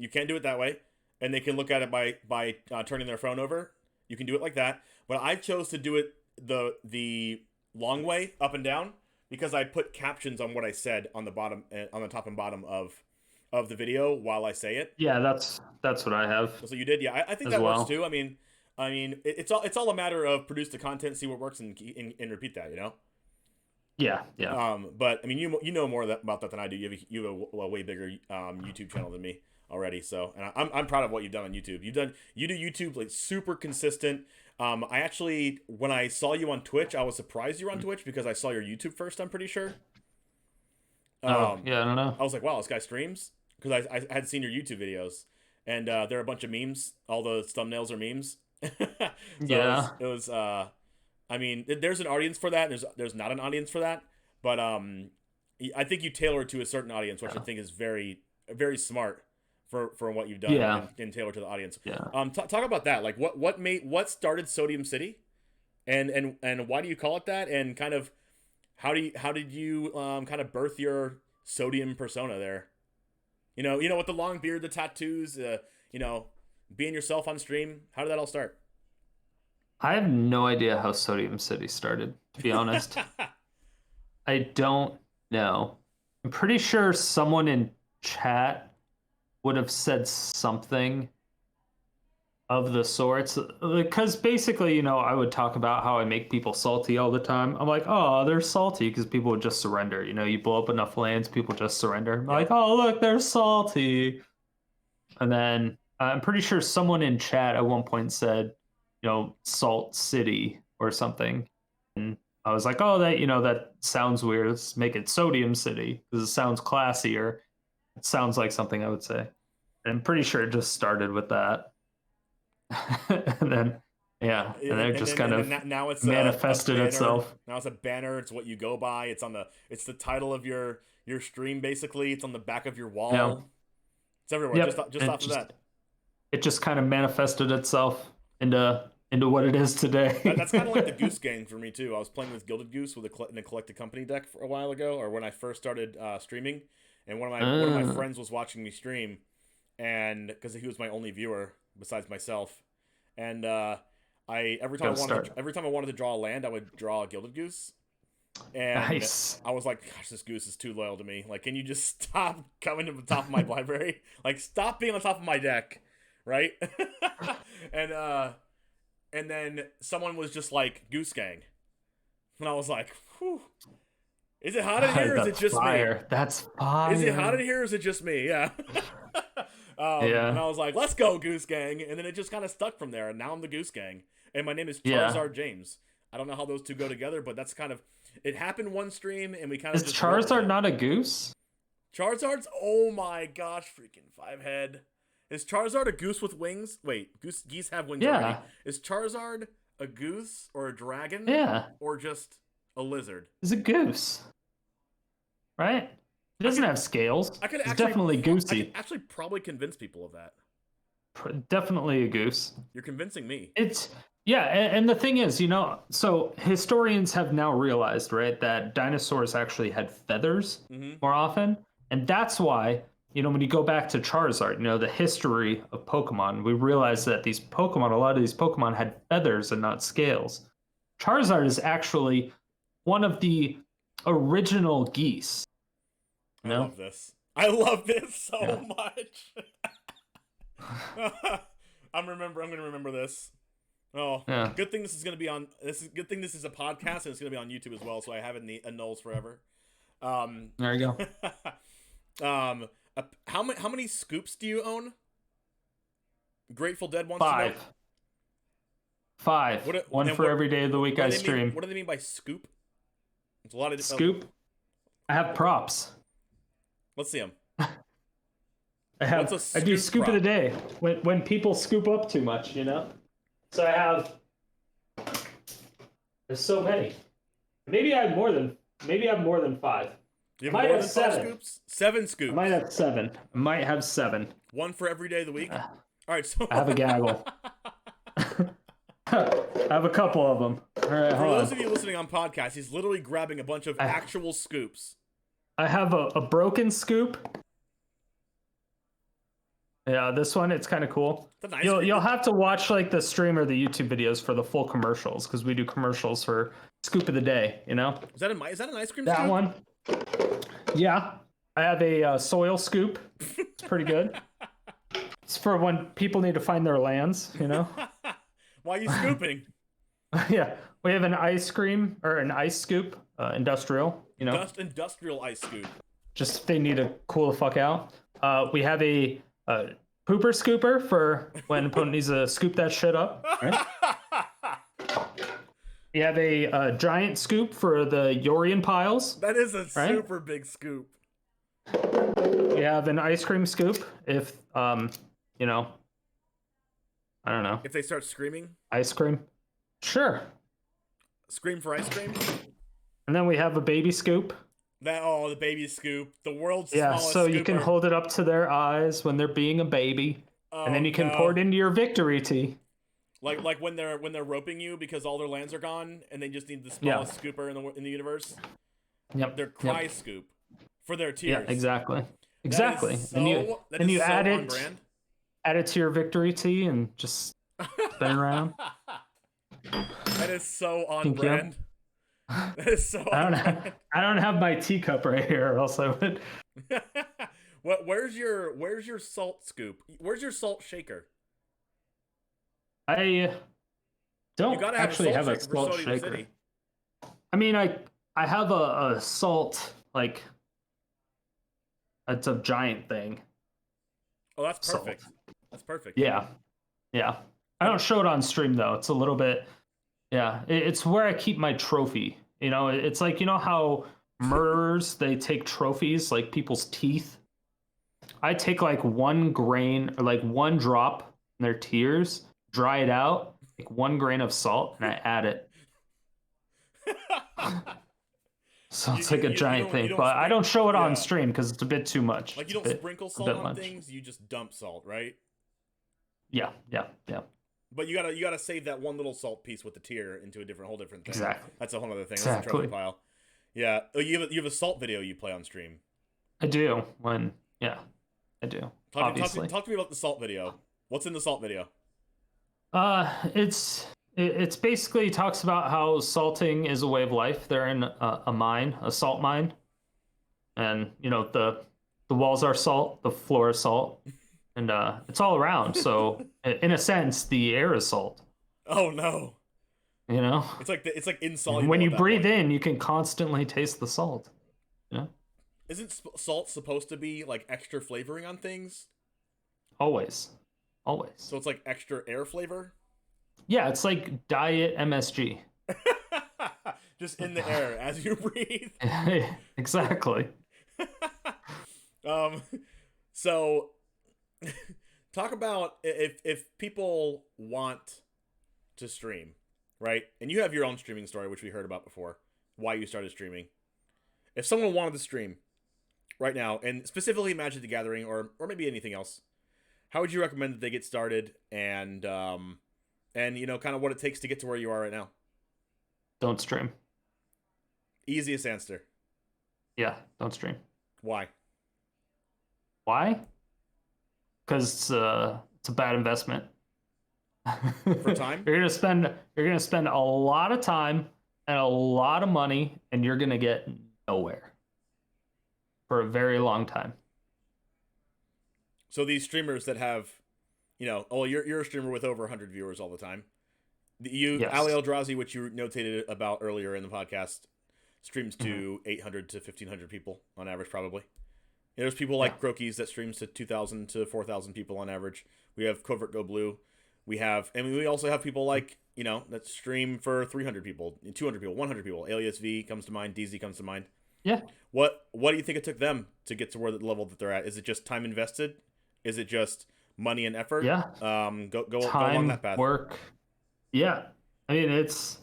And they can look at it by turning their phone over. You can do it like that. But I chose to do it the long way, up and down, because I put captions on what I said on the bottom, on the top and bottom of of the video while I say it. Yeah, that's what I have. So you did, yeah. I think as that well. works too. I mean, it's all a matter of produce the content, see what works, and repeat that. You know. Yeah. But I mean, you know more about that than I do. You have a way bigger YouTube channel than me already. So, and I'm proud of what you've done on YouTube. You do YouTube like super consistent. I actually, when I saw you on Twitch, I was surprised you were on Twitch because I saw your YouTube first. I'm pretty sure. Yeah, I don't know. I was like, wow, this guy streams, because I had seen your YouTube videos, and there are a bunch of memes. All the thumbnails are memes. So yeah. It was I mean, there's an audience for that. There's not an audience for that, but I think you tailor to a certain audience, which I think is very, very smart for what you've done, and tailor to the audience. Yeah. Talk about that. Like, what started Sodium City, and why do you call it that? And kind of how did you kind of birth your Sodium persona there? You know, with the long beard, the tattoos, being yourself on stream. How did that all start? I have no idea how Sodium City started, to be honest. I don't know. I'm pretty sure someone in chat would have said something of the sorts. Because basically, I would talk about how I make people salty all the time. I'm like, oh, they're salty because people would just surrender. You blow up enough lands, people just surrender. I'm like, oh, look, they're salty. And then I'm pretty sure someone in chat at one point said, Salt City or something. And I was like, oh, that sounds weird. Let's make it Sodium City because it sounds classier. It sounds like something I would say. And I'm pretty sure it just started with that. And then, and then it just kind of now it's manifested itself. Now it's a banner. It's what you go by. It's the title of your stream, basically. It's on the back of your wall. Yeah. It's everywhere. Yep. Just off of that. It just kind of manifested itself into what it is today. That's kind of like the Goose Gang for me too. I was playing with Gilded Goose in a collected company deck for a while ago, or when I first started streaming, and one of my friends was watching me stream, and because he was my only viewer besides myself, and every time I wanted to draw a land, I would draw a Gilded Goose. And nice. I was like, gosh, this goose is too loyal to me. Like, can you just stop coming to the top of my library? Like, stop being on top of my deck, right? And then someone was just like, Goose Gang. And I was like, whew. Is it hot in here, or is it just fire. me? That's fire. Is it hot in here, or is it just me? Yeah. And I was like, let's go, Goose Gang. And then it just kind of stuck from there. And now I'm the Goose Gang. And my name is Charizard James. I don't know how those two go together, but that's kind of... It happened one stream, and we kind of... Is Charizard not a goose? Charizard's... Oh my gosh, freaking 5-head. Is Charizard a goose with wings? Wait, geese have wings already. Is Charizard a goose or a dragon? Yeah. Or just a lizard? It's a goose. Right? It doesn't have scales. It's definitely goosey. I could actually probably convince people of that. Definitely a goose. You're convincing me. Yeah, and the thing is, so historians have now realized, right, that dinosaurs actually had feathers more often. And that's why, when you go back to Charizard, the history of Pokemon, we realize that a lot of these Pokemon had feathers and not scales. Charizard is actually one of the original geese. I love this. I love this so much. I'm going to remember this. Oh, yeah. Good thing this is going to be on. Good thing this is a podcast, and it's going to be on YouTube as well, so I have it in the annals forever. There you go. How many scoops do you own? Grateful Dead wants 5. to know. 5. One for every day of the week I stream. What do they mean by scoop? It's a lot of scoop. I have props. Let's see them. I do scoop of the day when people scoop up too much, So I have. There's so many. Maybe I have more than 5. You have more than 5 scoops? 7 scoops. I might have 7. One for every day of the week. All right, so I have a gaggle. I have a couple of them. All right, for those of you listening on podcast, he's literally grabbing a bunch of actual scoops. I have a broken scoop. Yeah, this one, it's kind of cool. Nice you'll have to watch the stream or the YouTube videos for the full commercials, because we do commercials for Scoop of the Day, Is that an ice cream that scoop? One? Yeah. I have a soil scoop. It's pretty good. It's for when people need to find their lands, you know? Why are you scooping? Yeah. We have an ice cream or an ice scoop, industrial, you know? Industrial ice scoop. Just if they need to cool the fuck out. We have a pooper scooper for when an opponent needs to scoop that shit up. Right? We have a giant scoop for the Yorian piles. That is a super big scoop. We have an ice cream scoop if, you know, I don't know. If they start screaming? Ice cream? Sure. Scream for ice cream? And then we have a baby scoop. The baby scoop. The world's smallest so scooper. You can hold it up to their eyes when they're being a baby. And then you can pour it into your victory tea. Like when they're roping you because all their lands are gone and they just need the smallest scooper in the universe. Yep. Their cry scoop for their tears. Yeah, exactly. And you add it to your victory tea and just spin around. That is so on brand. That is so on brand. I don't have my teacup right here, or else I would. Where's your salt scoop? Where's your salt shaker? I don't actually have a salt shaker. City. I mean, I have a salt, like, it's a giant thing. Oh, that's perfect. Salt. That's perfect. Yeah. I don't show it on stream though. It's a little bit. Yeah, it's where I keep my trophy. You know, it's like, you know how murderers, they take trophies like people's teeth. I take like 1 grain or like 1 drop in their tears, dry it out, like 1 grain of salt, and I add it. So it's like a giant thing, but I don't show it on stream because it's a bit too much. Like you don't sprinkle salt on things, you just dump salt, right? Yeah. But you gotta save that one little salt piece with the tear into a whole different thing. Exactly. That's a whole other thing. Exactly. That's a trophy pile. Yeah. Oh, you have a salt video you play on stream. I do. I do. Obviously. Talk to me about the salt video. What's in the salt video? It's basically talks about how salting is a way of life. They're in a mine, a salt mine, and you know the walls are salt, the floor is salt, and it's all around. So in a sense, the air is salt. Oh no! You know, it's like insoluble. When you breathe in, you can constantly taste the salt. You know, isn't salt supposed to be like extra flavoring on things? Always. So it's like extra air flavor. Yeah, it's like diet MSG. Just in the air as you breathe. Exactly. So talk about if people want to stream, right? And you have your own streaming story, which we heard about before, why you started streaming. If someone wanted to stream right now, and specifically Magic the Gathering or maybe anything else, how would you recommend that they get started and you know, kind of what it takes to get to where you are right now? Don't stream. Easiest answer. Yeah, don't stream. Why? Because it's a bad investment. For time? You're gonna spend a lot of time and a lot of money, and you're gonna get nowhere for a very long time. So these streamers that have, you know, you're a streamer with over 100 viewers all the time. Yes. Ali Eldrazi, which you notated about earlier in the podcast, streams to 800 to 1,500 people on average, probably. You know, there's people like Crokies that streams to 2,000 to 4,000 people on average. We have Covert Go Blue. We also have people like, you know, that stream for 300 people, 200 people, 100 people. Alias V comes to mind. DZ comes to mind. Yeah. What do you think it took them to get to where the level that they're at? Is it just time invested? Is it just money and effort? Yeah. Go along that path. Work. Yeah. I mean, it's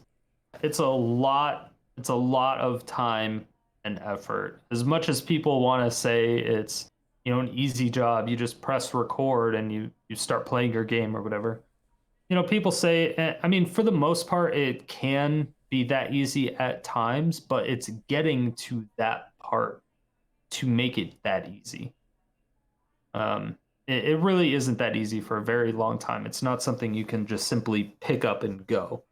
a lot of time and effort. As much as people want to say it's, you know, an easy job, you just press record and you start playing your game or whatever. You know, people say, I mean, for the most part, it can be that easy at times, but it's getting to that part to make it that easy. It really isn't that easy for a very long time. It's not something you can just simply pick up and go.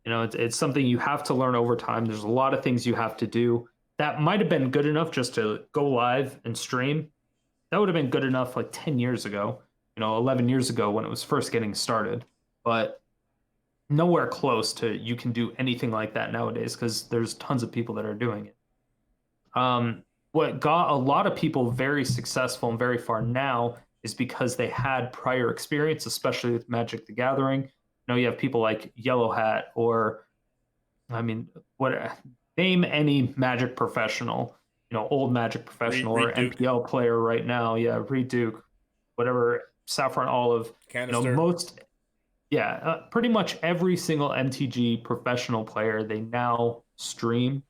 You know, it's something you have to learn over time. There's a lot of things you have to do that might have been good enough just to go live and stream. That would have been good enough like 10 years ago, 11 years ago when it was first getting started. But nowhere close to you can do anything like that nowadays because there's tons of people that are doing it. What got a lot of people very successful and very far now is because they had prior experience, especially with Magic the Gathering. You have people like Yellow Hat or, name any Magic professional, old Magic professional Reed or Duke. MPL player right now. Yeah, Reed Duke, whatever, Saffron Olive. Canister. Pretty much every single MTG professional player, they now stream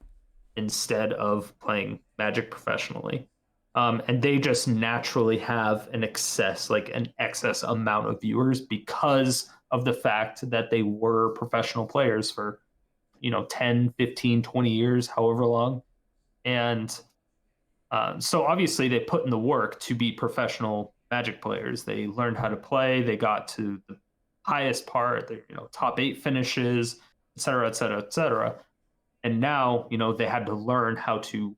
instead of playing Magic professionally. And they just naturally have an excess amount of viewers because of the fact that they were professional players for, 10, 15, 20 years, however long. And so obviously they put in the work to be professional Magic players. They learned how to play. They got to the highest part, their, top 8 finishes, et cetera, et cetera, et cetera. And now, they had to learn how to,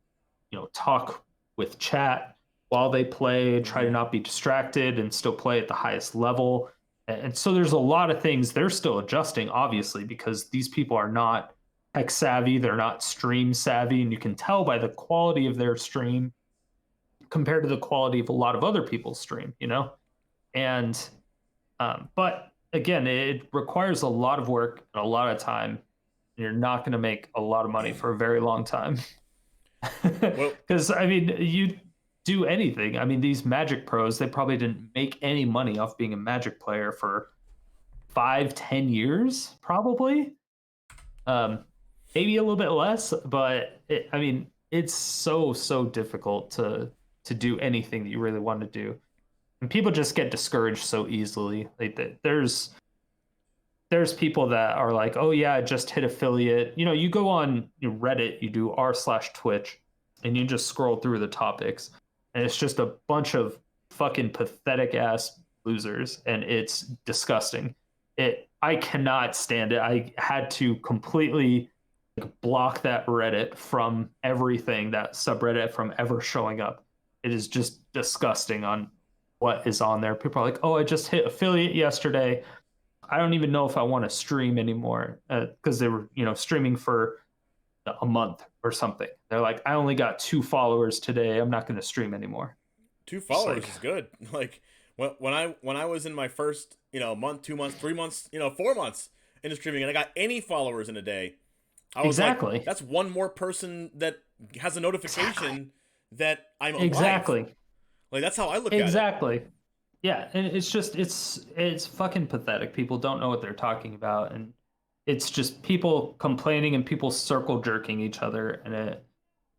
talk with chat while they play, try to not be distracted and still play at the highest level. And so there's a lot of things they're still adjusting, obviously, because these people are not tech savvy. They're not stream savvy. And you can tell by the quality of their stream compared to the quality of a lot of other people's stream, And, but again, it requires a lot of work and a lot of time. You're not going to make a lot of money for a very long time. Because, you do anything. These Magic pros, they probably didn't make any money off being a Magic player for 5-10 years, probably. Maybe a little bit less, but it's so difficult to do anything that you really want to do. And people just get discouraged so easily. Like there's people that are like, oh yeah, I just hit affiliate. You go on Reddit, you do r/Twitch, and you just scroll through the topics, and it's just a bunch of fucking pathetic ass losers, and it's disgusting. I cannot stand it. I had to completely block that Reddit from everything, that subreddit from ever showing up. It is just disgusting on what is on there. People are like, oh, I just hit affiliate yesterday. I don't even know if I want to stream anymore because they were, streaming for a month or something. They're like, I only got 2 followers today. I'm not going to stream anymore. 2 followers is good. Like when I was in my first, month, 2 months, 3 months, 4 months into streaming, and I got any followers in a day, I was like, that's one more person that has a notification that I'm alive. Exactly. Like that's how I look at it. Exactly. Yeah, and it's just it's fucking pathetic. People don't know what they're talking about, and it's just people complaining and people circle jerking each other, and they're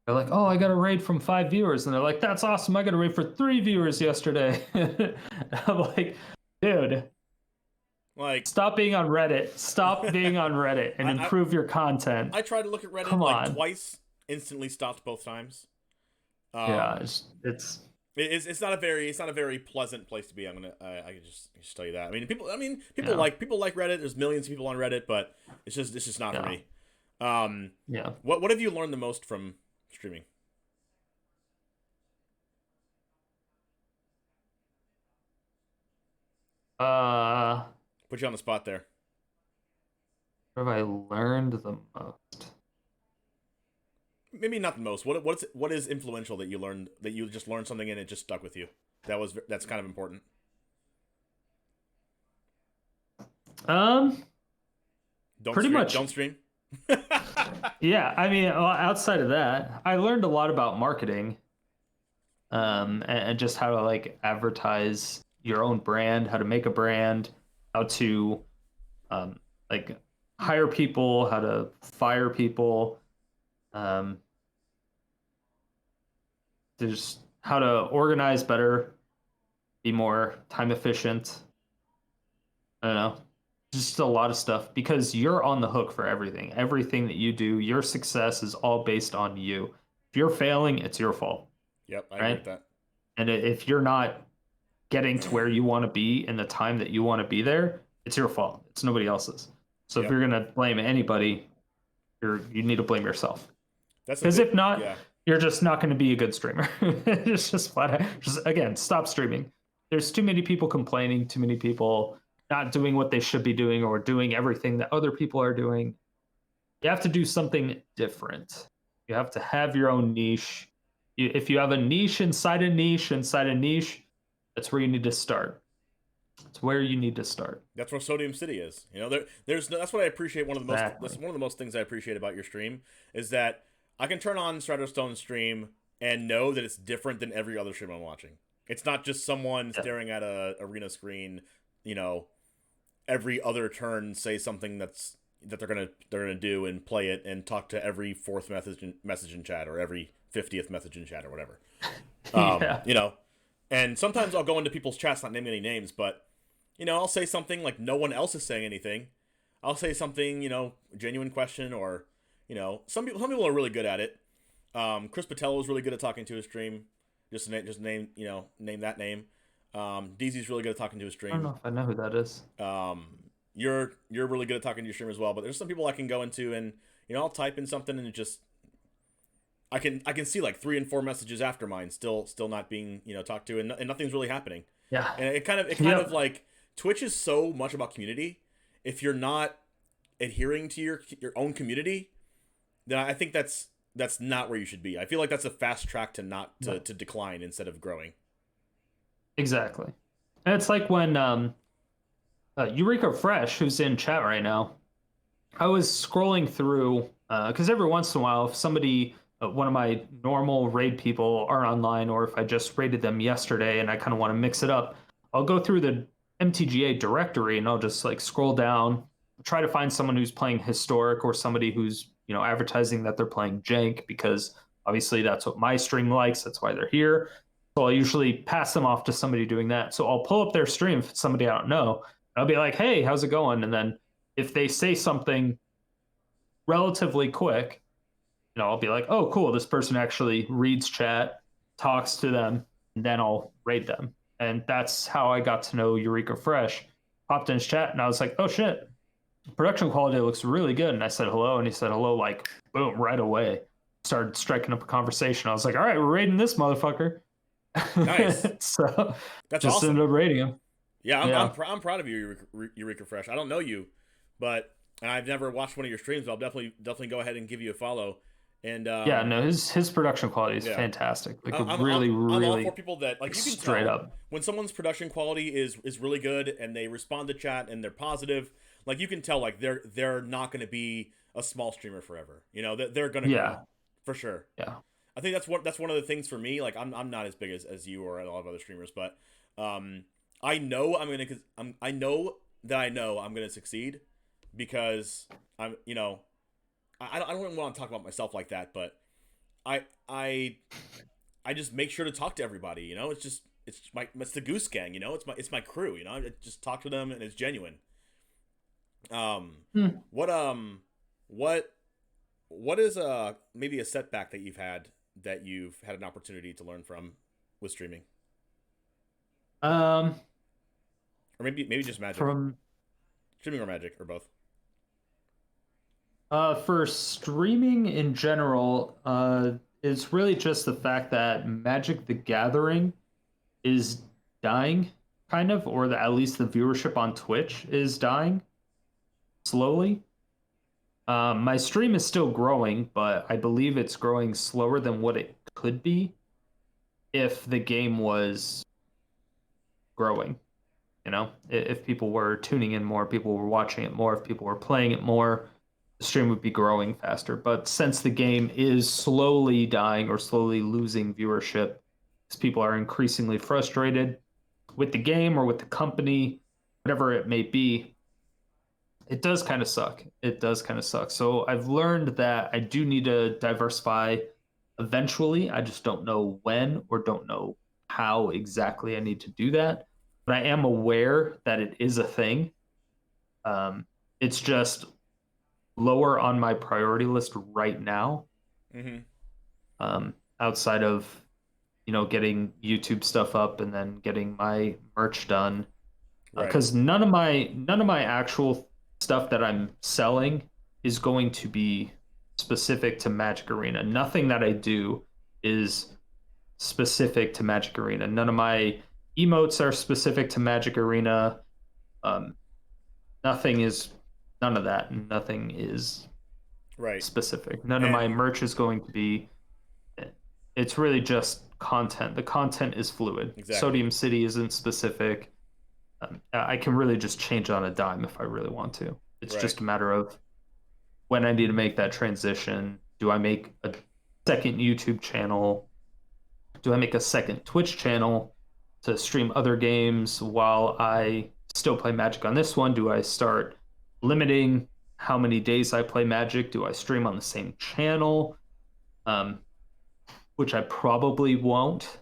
like, "Oh, I got a raid from 5 viewers," and they're like, "That's awesome! I got a raid for 3 viewers yesterday." I'm like, dude, like stop being on Reddit. Stop being on Reddit and improve your content. I tried to look at Reddit twice, instantly stopped both times. Yeah, It's not a very pleasant place to be. I can just tell you that. People like Reddit. There's millions of people on Reddit, but it's just not for me. What have you learned the most from streaming? Put you on the spot there. What have I learned the most? Maybe not the most. What is influential that you learned, that you just learned something and it just stuck with you? That's kind of important. Don't stream. Yeah, outside of that, I learned a lot about marketing, and just how to advertise your own brand, how to make a brand, how to hire people, how to fire people. There's how to organize better, be more time efficient. I don't know, just a lot of stuff, because you're on the hook for everything. Everything that you do, your success is all based on you. If you're failing, it's your fault. Yep, I agree with that. And if you're not getting to where you want to be in the time that you want to be there, it's your fault. It's nobody else's. So if you're gonna blame anybody, you need to blame yourself. Because if not, yeah. you're just not going to be a good streamer. It's just flat out. Just again, stop streaming. There's too many people complaining, too many people not doing what they should be doing or doing everything that other people are doing. You have to do something different. You have to have your own niche. If you have a niche inside a niche inside a niche, that's where you need to start. It's where you need to start. That's where Sodium City is. You know, that's what I appreciate. One of the Exactly. most one of the most things I appreciate about your stream is that I can turn on StriderStone stream and know that it's different than every other stream I'm watching. It's not just someone staring at a arena screen, you know, every other turn say something that they're gonna do and play it and talk to every fourth message in chat or every 50th message in chat or whatever. You know, and sometimes I'll go into people's chats, not naming any names, but you know, I'll say something like no one else is saying anything. I'll say something, you know, genuine question, or you know, some people are really good at it. Chris Patello is really good at talking to his stream. Just name that name. DZ's really good at talking to his stream. I don't know if I know who that is. You're really good at talking to your stream as well, but there's some people I can go into and you know, I'll type in something and it just I can see like 3 and 4 messages after mine still not being, you know, talked to, and nothing's really happening. Yeah. And it kind of like Twitch is so much about community. If you're not adhering to your own community, then I think that's not where you should be. I feel like that's a fast track to decline instead of growing. Exactly. And it's like when Eureka Fresh, who's in chat right now, I was scrolling through because every once in a while, if somebody, one of my normal raid people are online, or if I just raided them yesterday and I kind of want to mix it up, I'll go through the MTGA directory and I'll just like scroll down, try to find someone who's playing historic or somebody who's, you know, advertising that they're playing jank, because obviously that's what my stream likes. That's why they're here. So I'll usually pass them off to somebody doing that. So I'll pull up their stream if it's somebody I don't know. I'll be like, hey, how's it going? And then if they say something relatively quick, you know, I'll be like, oh, cool. This person actually reads chat, talks to them, and then I'll raid them. And that's how I got to know Eureka Fresh. Popped in his chat and I was like, oh shit, production quality looks really good. And I said hello, and he said hello, like boom, right away. Started striking up a conversation. I was like, all right, we're raiding this motherfucker. Nice. So that's just awesome. Ended up raiding him. Yeah, I'm proud of you, Eureka Fresh. I don't know you, but and I've never watched one of your streams, but I'll definitely go ahead and give you a follow. And yeah, no, his production quality is fantastic. Like I'm really all for people that like you can straight tell up when someone's production quality is really good and they respond to chat and they're positive. Like you can tell like they're not going to be a small streamer forever. You know, they're going to grow, for sure. Yeah. I think that's one of the things for me. Like I'm not as big as you or a lot of other streamers, but I know I know I'm gonna succeed because I'm, you know, I don't even want to talk about myself like that, but I just make sure to talk to everybody. You know, it's the Goose Gang. You know, it's my crew. You know, I just talk to them and it's genuine. What is maybe a setback that you've had an opportunity to learn from with streaming? Or maybe just magic. From streaming or magic or both. For streaming in general, it's really just the fact that Magic the Gathering is dying, kind of, or at least the viewership on Twitch is dying slowly. My stream is still growing, but I believe it's growing slower than what it could be if the game was growing. You know, if people were tuning in more, people were watching it more, if people were playing it more, the stream would be growing faster. But since the game is slowly dying or slowly losing viewership, because people are increasingly frustrated with the game or with the company, whatever it may be, it does kind of suck. So I've learned that I do need to diversify eventually. I just don't know when or don't know how exactly I need to do that. But I am aware that it is a thing. It's just lower on my priority list right now. Outside of, you know, getting YouTube stuff up and then getting my merch done, because none of my actual stuff that I'm selling is going to be specific to Magic Arena. Nothing that I do is specific to Magic Arena. None of my emotes are specific to Magic Arena. Um, nothing is, none of that. Nothing is Right. specific. None of my And merch is going to be. It's really just content. The content is fluid. exactly. Sodium City isn't specific. I can really just change on a dime if I really want to. It's Right. just a matter of when I need to make that transition. Do I make a second YouTube channel? Do I make a second Twitch channel to stream other games while I still play Magic on this one? Do I start limiting how many days I play Magic? Do I stream on the same channel? Which I probably won't.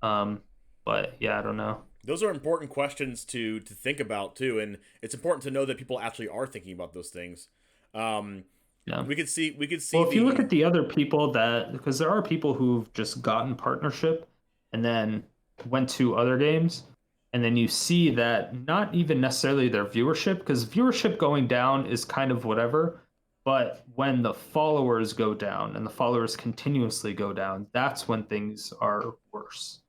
But yeah, I don't know. Those are important questions to think about too, and it's important to know that people actually are thinking about those things. Yeah. We could see. Well, if you look at the other people because there are people who've just gotten partnership and then went to other games, and then you see that not even necessarily their viewership, because viewership going down is kind of whatever, but when the followers go down and the followers continuously go down, that's when things are worse.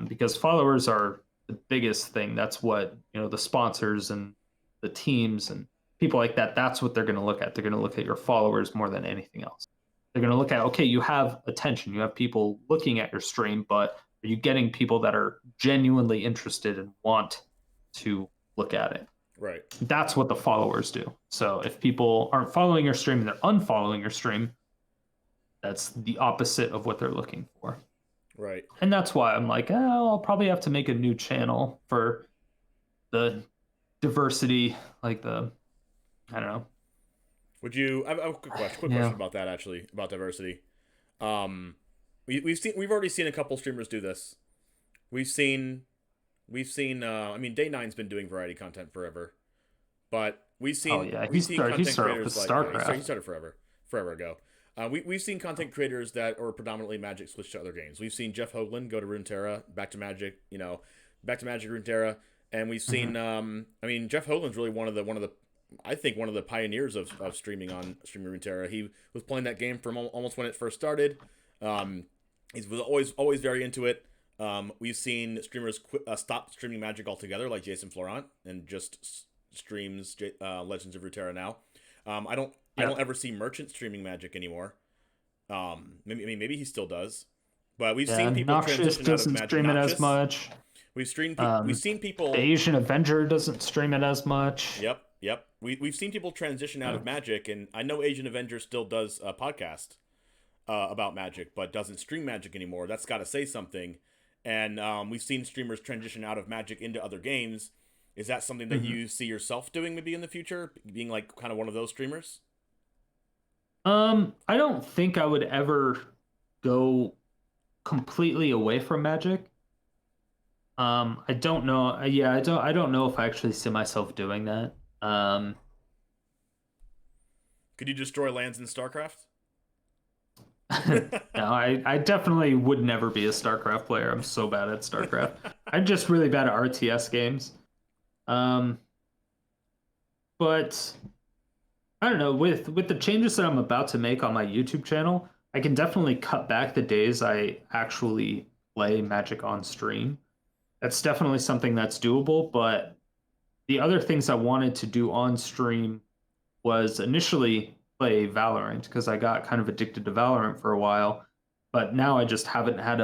Because followers are the biggest thing. That's what, the sponsors and the teams and people like that, that's what they're going to look at. They're going to look at your followers more than anything else. They're going to look at, okay, you have attention, you have people looking at your stream, but are you getting people that are genuinely interested and want to look at it? Right. That's what the followers do. So if people aren't following your stream and they're unfollowing your stream, that's the opposite of what they're looking for. Right. And that's why I'm like, I'll probably have to make a new channel for the diversity, I don't know. Would you? I have a quick question about that actually, about diversity. We've already seen a couple streamers do this. We've seen. I mean, Day 9's been doing variety content forever, but we've seen. Oh yeah, he started with StarCraft. He started forever ago. We've seen content creators that are predominantly Magic switch to other games. We've seen Jeff Hoagland go to Runeterra, back to Magic, back to Magic Runeterra, and we've seen. I mean, Jeff Hoagland's really one of the pioneers of streaming on Runeterra. He was playing that game from almost when it first started. He was always very into it. We've seen streamers stop streaming Magic altogether, like Jason Florent, and just streams Legends of Runeterra now. I don't ever see Merchant streaming Magic anymore. Maybe he still does, but we've seen people transition out of Magic. Stream it as much. We've seen people. The Asian Avenger doesn't stream it as much. Yep. We've seen people transition out of Magic, and I know Asian Avenger still does a podcast about Magic, but doesn't stream Magic anymore. That's got to say something. And we've seen streamers transition out of Magic into other games. Is that something that you see yourself doing maybe in the future, being like kind of one of those streamers? I don't think I would ever go completely away from Magic. I don't know. Yeah, I don't know if I actually see myself doing that. Could you destroy lands in StarCraft? No, I definitely would never be a StarCraft player. I'm so bad at StarCraft. I'm just really bad at RTS games. But I don't know, with the changes that I'm about to make on my YouTube channel, I can definitely cut back the days I actually play Magic on stream. That's definitely something that's doable, but the other things I wanted to do on stream was initially play Valorant, because I got kind of addicted to Valorant for a while, but now I just haven't had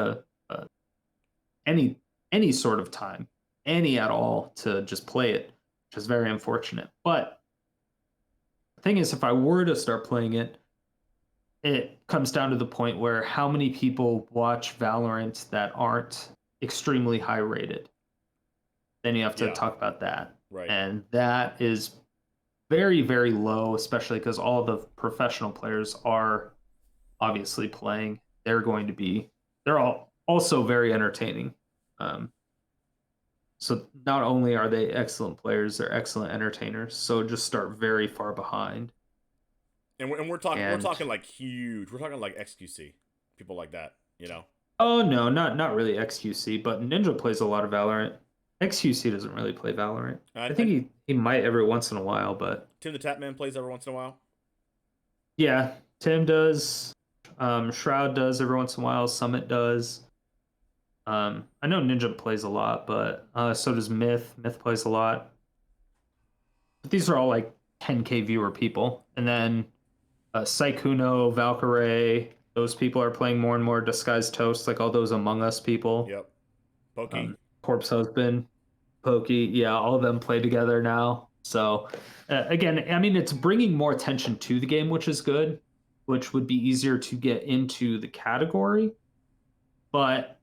any sort of time, any at all, to just play it, which is very unfortunate. But the thing is, if I were to start playing it, it comes down to the point where how many people watch Valorant that aren't extremely high rated. Then you have to talk about that. Right. And that is very, very low, especially because all the professional players are obviously playing. They're all also very entertaining. So not only are they excellent players, they're excellent entertainers. So just start very far behind. And we're talking like huge. We're talking like XQC, people like that, Oh no, not really XQC, but Ninja plays a lot of Valorant. XQC doesn't really play Valorant. I think he might every once in a while, but Tim the Tapman plays every once in a while. Yeah, Tim does. Shroud does every once in a while. Summit does. I know Ninja plays a lot, but so does Myth. Myth plays a lot. But these are all like 10K viewer people. And then Saikuno, Valkyrie, those people are playing more and more. Disguised Toast, like all those Among Us people. Yep. Pokey. Corpse Husband, Pokey. Yeah, all of them play together now. So, again, I mean, it's bringing more attention to the game, which is good, which would be easier to get into the category. But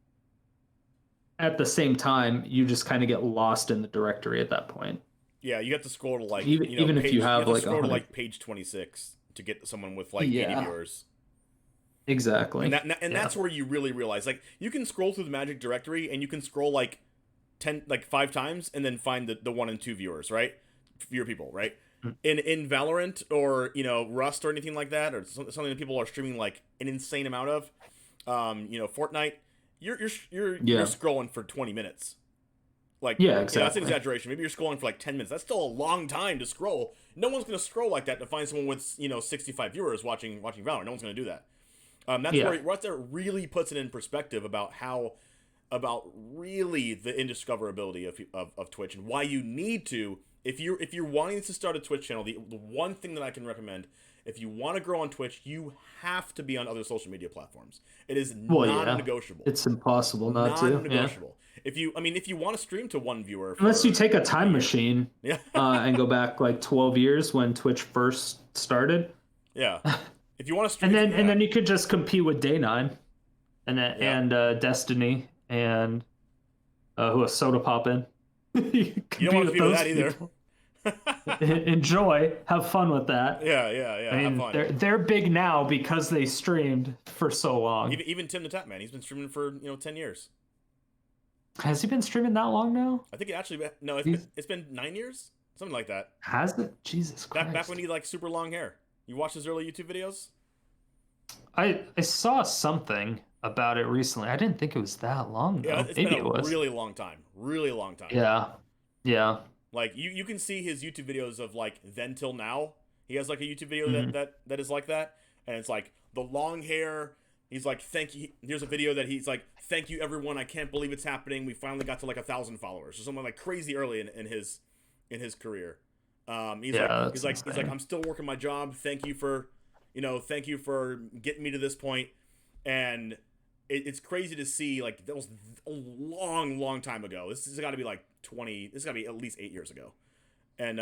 at the same time, you just kind of get lost in the directory at that point. Yeah, you have to scroll to like even page, if you have like scroll to like page 26 to get someone with like 80 viewers. Exactly. And that's where you really realize, like, you can scroll through the Magic directory and you can scroll like 5 times and then find the 1 and 2 viewers, right? Viewer people, right? In Valorant or Rust or anything like that, or something that people are streaming like an insane amount of, Fortnite, you're scrolling for 20 minutes. Like, yeah, exactly. That's an exaggeration. Maybe you're scrolling for like 10 minutes. That's still a long time to scroll. No one's going to scroll like that to find someone with 65 viewers watching Valorant. No one's going to do that. That's where it really puts it in perspective about really the indiscoverability of Twitch and why you need to, if you're wanting to start a Twitch channel, the one thing that I can recommend, if you want to grow on Twitch, you have to be on other social media platforms. It is non-negotiable. It's impossible not to. Non-negotiable. If you want to stream to 1 viewer, unless you take a time machine, and go back like 12 years when Twitch first started. Yeah. If you want to stream, and then you could just compete with Day9, and Destiny, and who is Soda Poppin'. You don't want to compete with that either. Enjoy, have fun with that. Yeah. I mean, have fun. They're big now because they streamed for so long. Even Tim the Tap Man, he's been streaming for 10 years. Has he been streaming that long now? I think it's been 9 years, something like that. Has it? Jesus Christ! Back when he had like super long hair. You watched his early YouTube videos? I saw something about it recently. I didn't think it was that long though. Yeah, it's Maybe been a really long time. Really long time. Yeah. Like you can see his YouTube videos of like then till now. He has like a YouTube video that is like that, and it's like the long hair. He's like, thank you. Here's a video that he's like, thank you everyone. I can't believe it's happening. We finally got to like 1,000 followers or something like crazy early in his career. He's like, I'm still working my job. Thank you for getting me to this point. And it's crazy to see, like, that was a long time ago. This has got to be like this has got to be at least 8 years ago. And,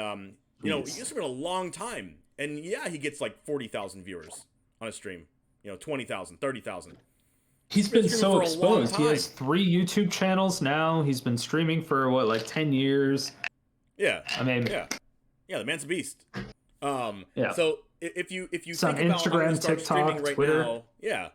it's been a long time. And yeah, he gets like 40,000 viewers on a stream, 20,000, 30,000. He's been so exposed. He has 3 YouTube channels now. He's been streaming for like 10 years. Yeah. I mean, yeah, the man's a beast. Yeah. So if you it's think on about Instagram, TikTok, right Twitter. now,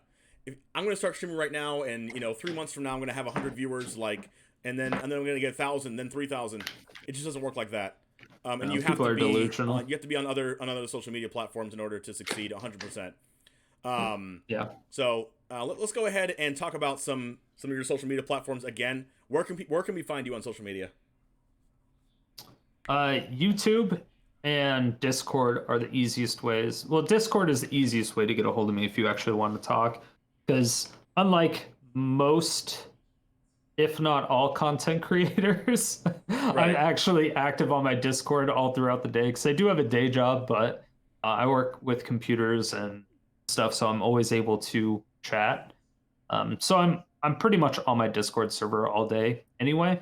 I'm going to start streaming right now, and 3 months from now I'm going to have 100 viewers, and then I'm going to get 1,000, then 3,000. It just doesn't work like that. And you have to be delusional. You have to be on other social media platforms in order to succeed 100%. So let's go ahead and talk about some of your social media platforms again. Where can we find you on social media? YouTube and Discord are the easiest ways. Well, Discord is the easiest way to get a hold of me if you actually want to talk, because unlike most, if not all, content creators, right. I'm actually active on my Discord all throughout the day, because I do have a day job, but I work with computers and stuff, so I'm always able to chat. So I'm pretty much on my Discord server all day anyway.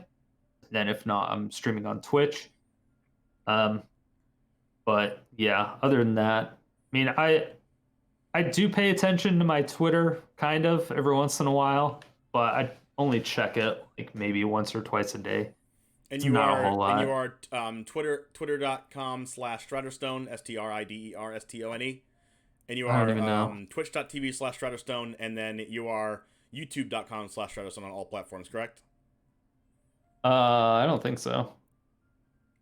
Then if not, I'm streaming on Twitch. But yeah, other than that, I mean, I do pay attention to my Twitter kind of every once in a while, but I only check it like maybe once or twice a day. And you are a whole lot. And you are twitter.com/StriderStone, StriderStone. And you are twitch.tv/StriderStone, and then you are youtube.com/StriderStone on all platforms, correct? I don't think so.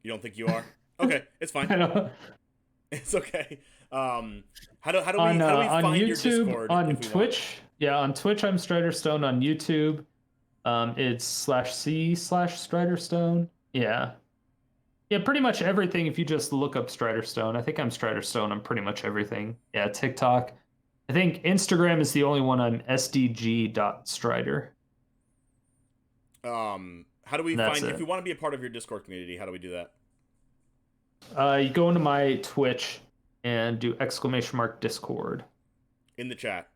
You don't think you are? Okay, it's fine. It's okay. How do we find on YouTube, your Discord? On Twitch? Yeah, on Twitch I'm StriderStone. On YouTube, it's /c/StriderStone. Yeah. Yeah, pretty much everything. If you just look up StriderStone, I think I'm StriderStone on pretty much everything. Yeah, TikTok. I think Instagram is the only one on sdg.strider. How do we And that's find if it. we want to be a part of your Discord community? How do we do that? You go into my Twitch and do !Discord. In the chat.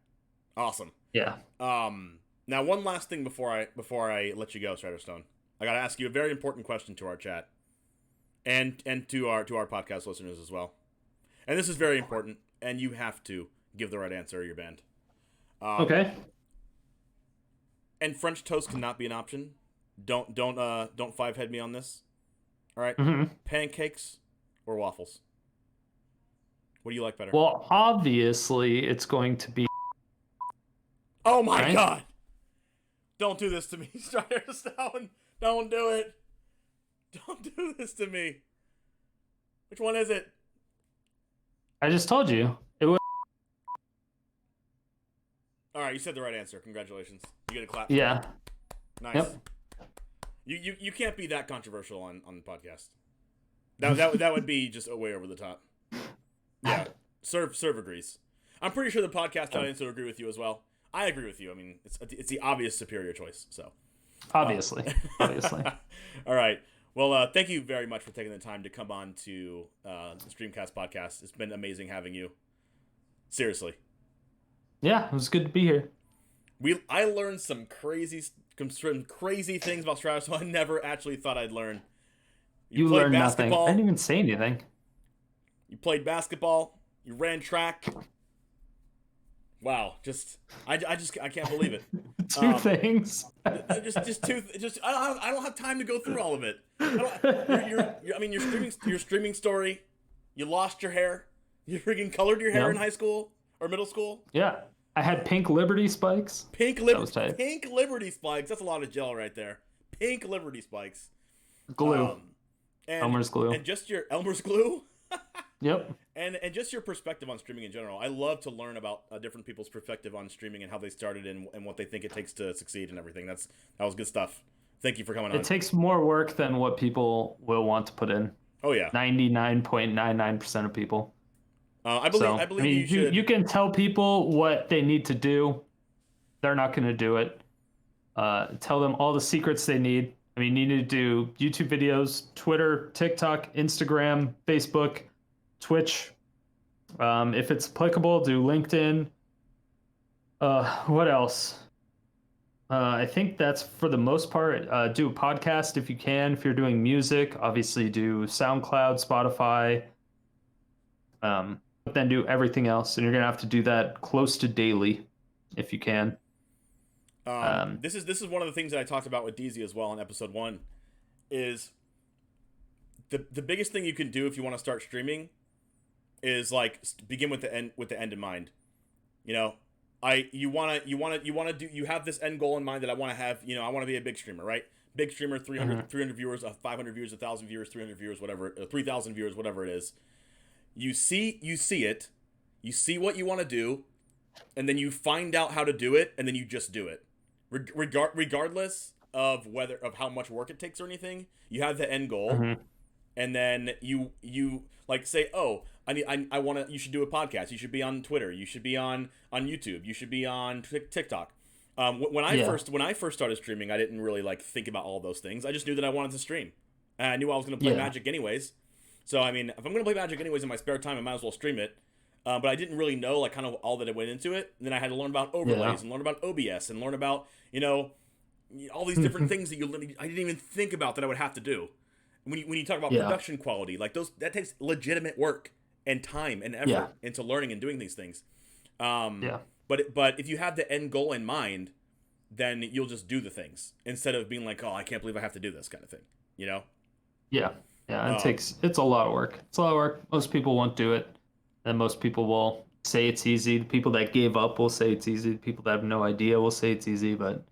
Awesome. Yeah. Now one last thing before I let you go, StriderStone. I gotta ask you a very important question to our chat, and to our podcast listeners as well. And this is very important, and you have to give the right answer or you're banned. Okay. And French toast cannot be an option. Don't 5-head me on this. All right. Mm-hmm. Pancakes or waffles? What do you like better? Well, obviously, it's going to be. Oh my God! Don't do this to me, StriderStone. Don't do it. Don't do this to me. Which one is it? I just told you. It was. All right, you said the right answer. Congratulations. You get a clap. Yeah. Nice. Yep. You can't be that controversial on the podcast. That would be just way over the top. Yeah. Serve agrees. I'm pretty sure the podcast audience will agree with you as well. I agree with you. I mean, it's the obvious superior choice. So. Obviously. Obviously. All right. Well, thank you very much for taking the time to come on to the StreamCast podcast. It's been amazing having you. Seriously. Yeah, it was good to be here. I learned some crazy things about StriderStone I never actually thought I'd learn. You learned nothing. I didn't even say anything. You played basketball. You ran track. Wow, I can't believe it. Two things. I don't have time to go through all of it. Your streaming story. You lost your hair. You freaking colored your hair in high school or middle school. Yeah, I had pink Liberty spikes. Pink Liberty spikes. That's a lot of gel right there. Pink Liberty spikes. Glue. Elmer's glue. And just your Elmer's glue. Yep. And just your perspective on streaming in general. I love to learn about different people's perspective on streaming and how they started and what they think it takes to succeed and everything. That was good stuff. Thank you for coming on. It takes more work than what people will want to put in. Oh yeah. 99.99% of people. I believe you can tell people what they need to do. They're not going to do it. Tell them all the secrets they need. I mean, you need to do YouTube videos, Twitter, TikTok, Instagram, Facebook, Twitch. If it's applicable, do LinkedIn. What else? I think that's for the most part. Do a podcast if you can. If you're doing music, obviously do SoundCloud, Spotify. But then do everything else, and you're gonna have to do that close to daily, if you can. This is one of the things that I talked about with DZ as well in episode 1. Is the biggest thing you can do if you want to start streaming is like begin with the end in mind. You know, you have this end goal in mind that I want to have. You know, I want to be a big streamer, right? Big streamer, 300 viewers, 500 viewers, 1,000 viewers, 300 viewers, whatever, 3,000 viewers, whatever it is. You see it, you see what you want to do, and then you find out how to do it, and then you just do it. Regardless of how much work it takes or anything, you have the end goal, and then you like say, oh, you should do a podcast. You should be on Twitter. You should be on YouTube. You should be on TikTok. When I first started streaming, I didn't really like think about all those things. I just knew that I wanted to stream. And I knew I was going to play Magic anyways. So I mean, if I'm going to play Magic anyways in my spare time, I might as well stream it. But I didn't really know like kind of all that it went into it. And then I had to learn about overlays and learn about OBS and learn about all these different things that I didn't even think about that I would have to do. When you talk about production quality, like that takes legitimate work and time and effort into learning and doing these things. But if you have the end goal in mind, then you'll just do the things instead of being like, oh, I can't believe I have to do this kind of thing. You know? Yeah. It's a lot of work. It's a lot of work. Most people won't do it. And most people will say it's easy. The people that gave up will say it's easy. The people that have no idea will say it's easy, but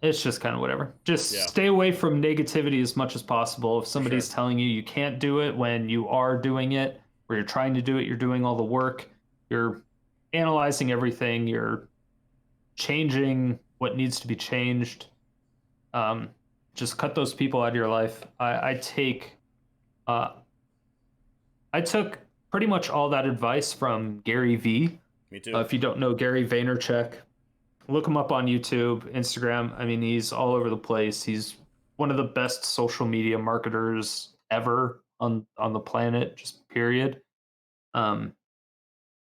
it's just kind of whatever. Just stay away from negativity as much as possible. If somebody's telling you can't do it when you are doing it, or you're trying to do it, you're doing all the work, you're analyzing everything, you're changing what needs to be changed. just cut those people out of your life. I took pretty much all that advice from Gary V. Me too. If you don't know Gary Vaynerchuk, look him up on YouTube, Instagram. I mean, he's all over the place. He's one of the best social media marketers ever on the planet, just period.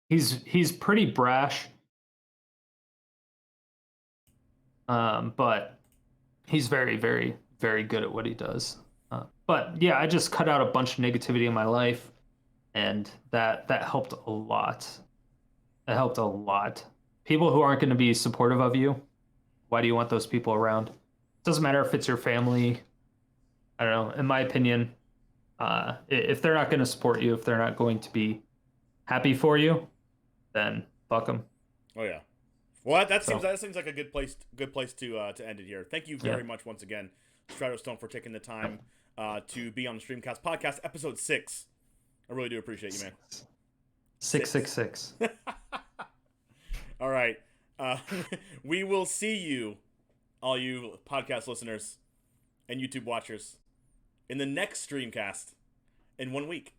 He's pretty brash, but he's very, very, very good at what he does. But yeah, I just cut out a bunch of negativity in my life, and that helped a lot. It helped a lot. People who aren't going to be supportive of you, why do you want those people around? It doesn't matter if it's your family. I don't know. In my opinion, if they're not going to support you, if they're not going to be happy for you, then fuck them. Oh yeah. Well, that seems like a good place to end it here. Thank you very much once again, StriderStone, for taking the time to be on the StreamCast Podcast, episode 6. I really do appreciate you, man. 666. All right. We will see you, all you podcast listeners and YouTube watchers, in the next StreamCast in 1 week.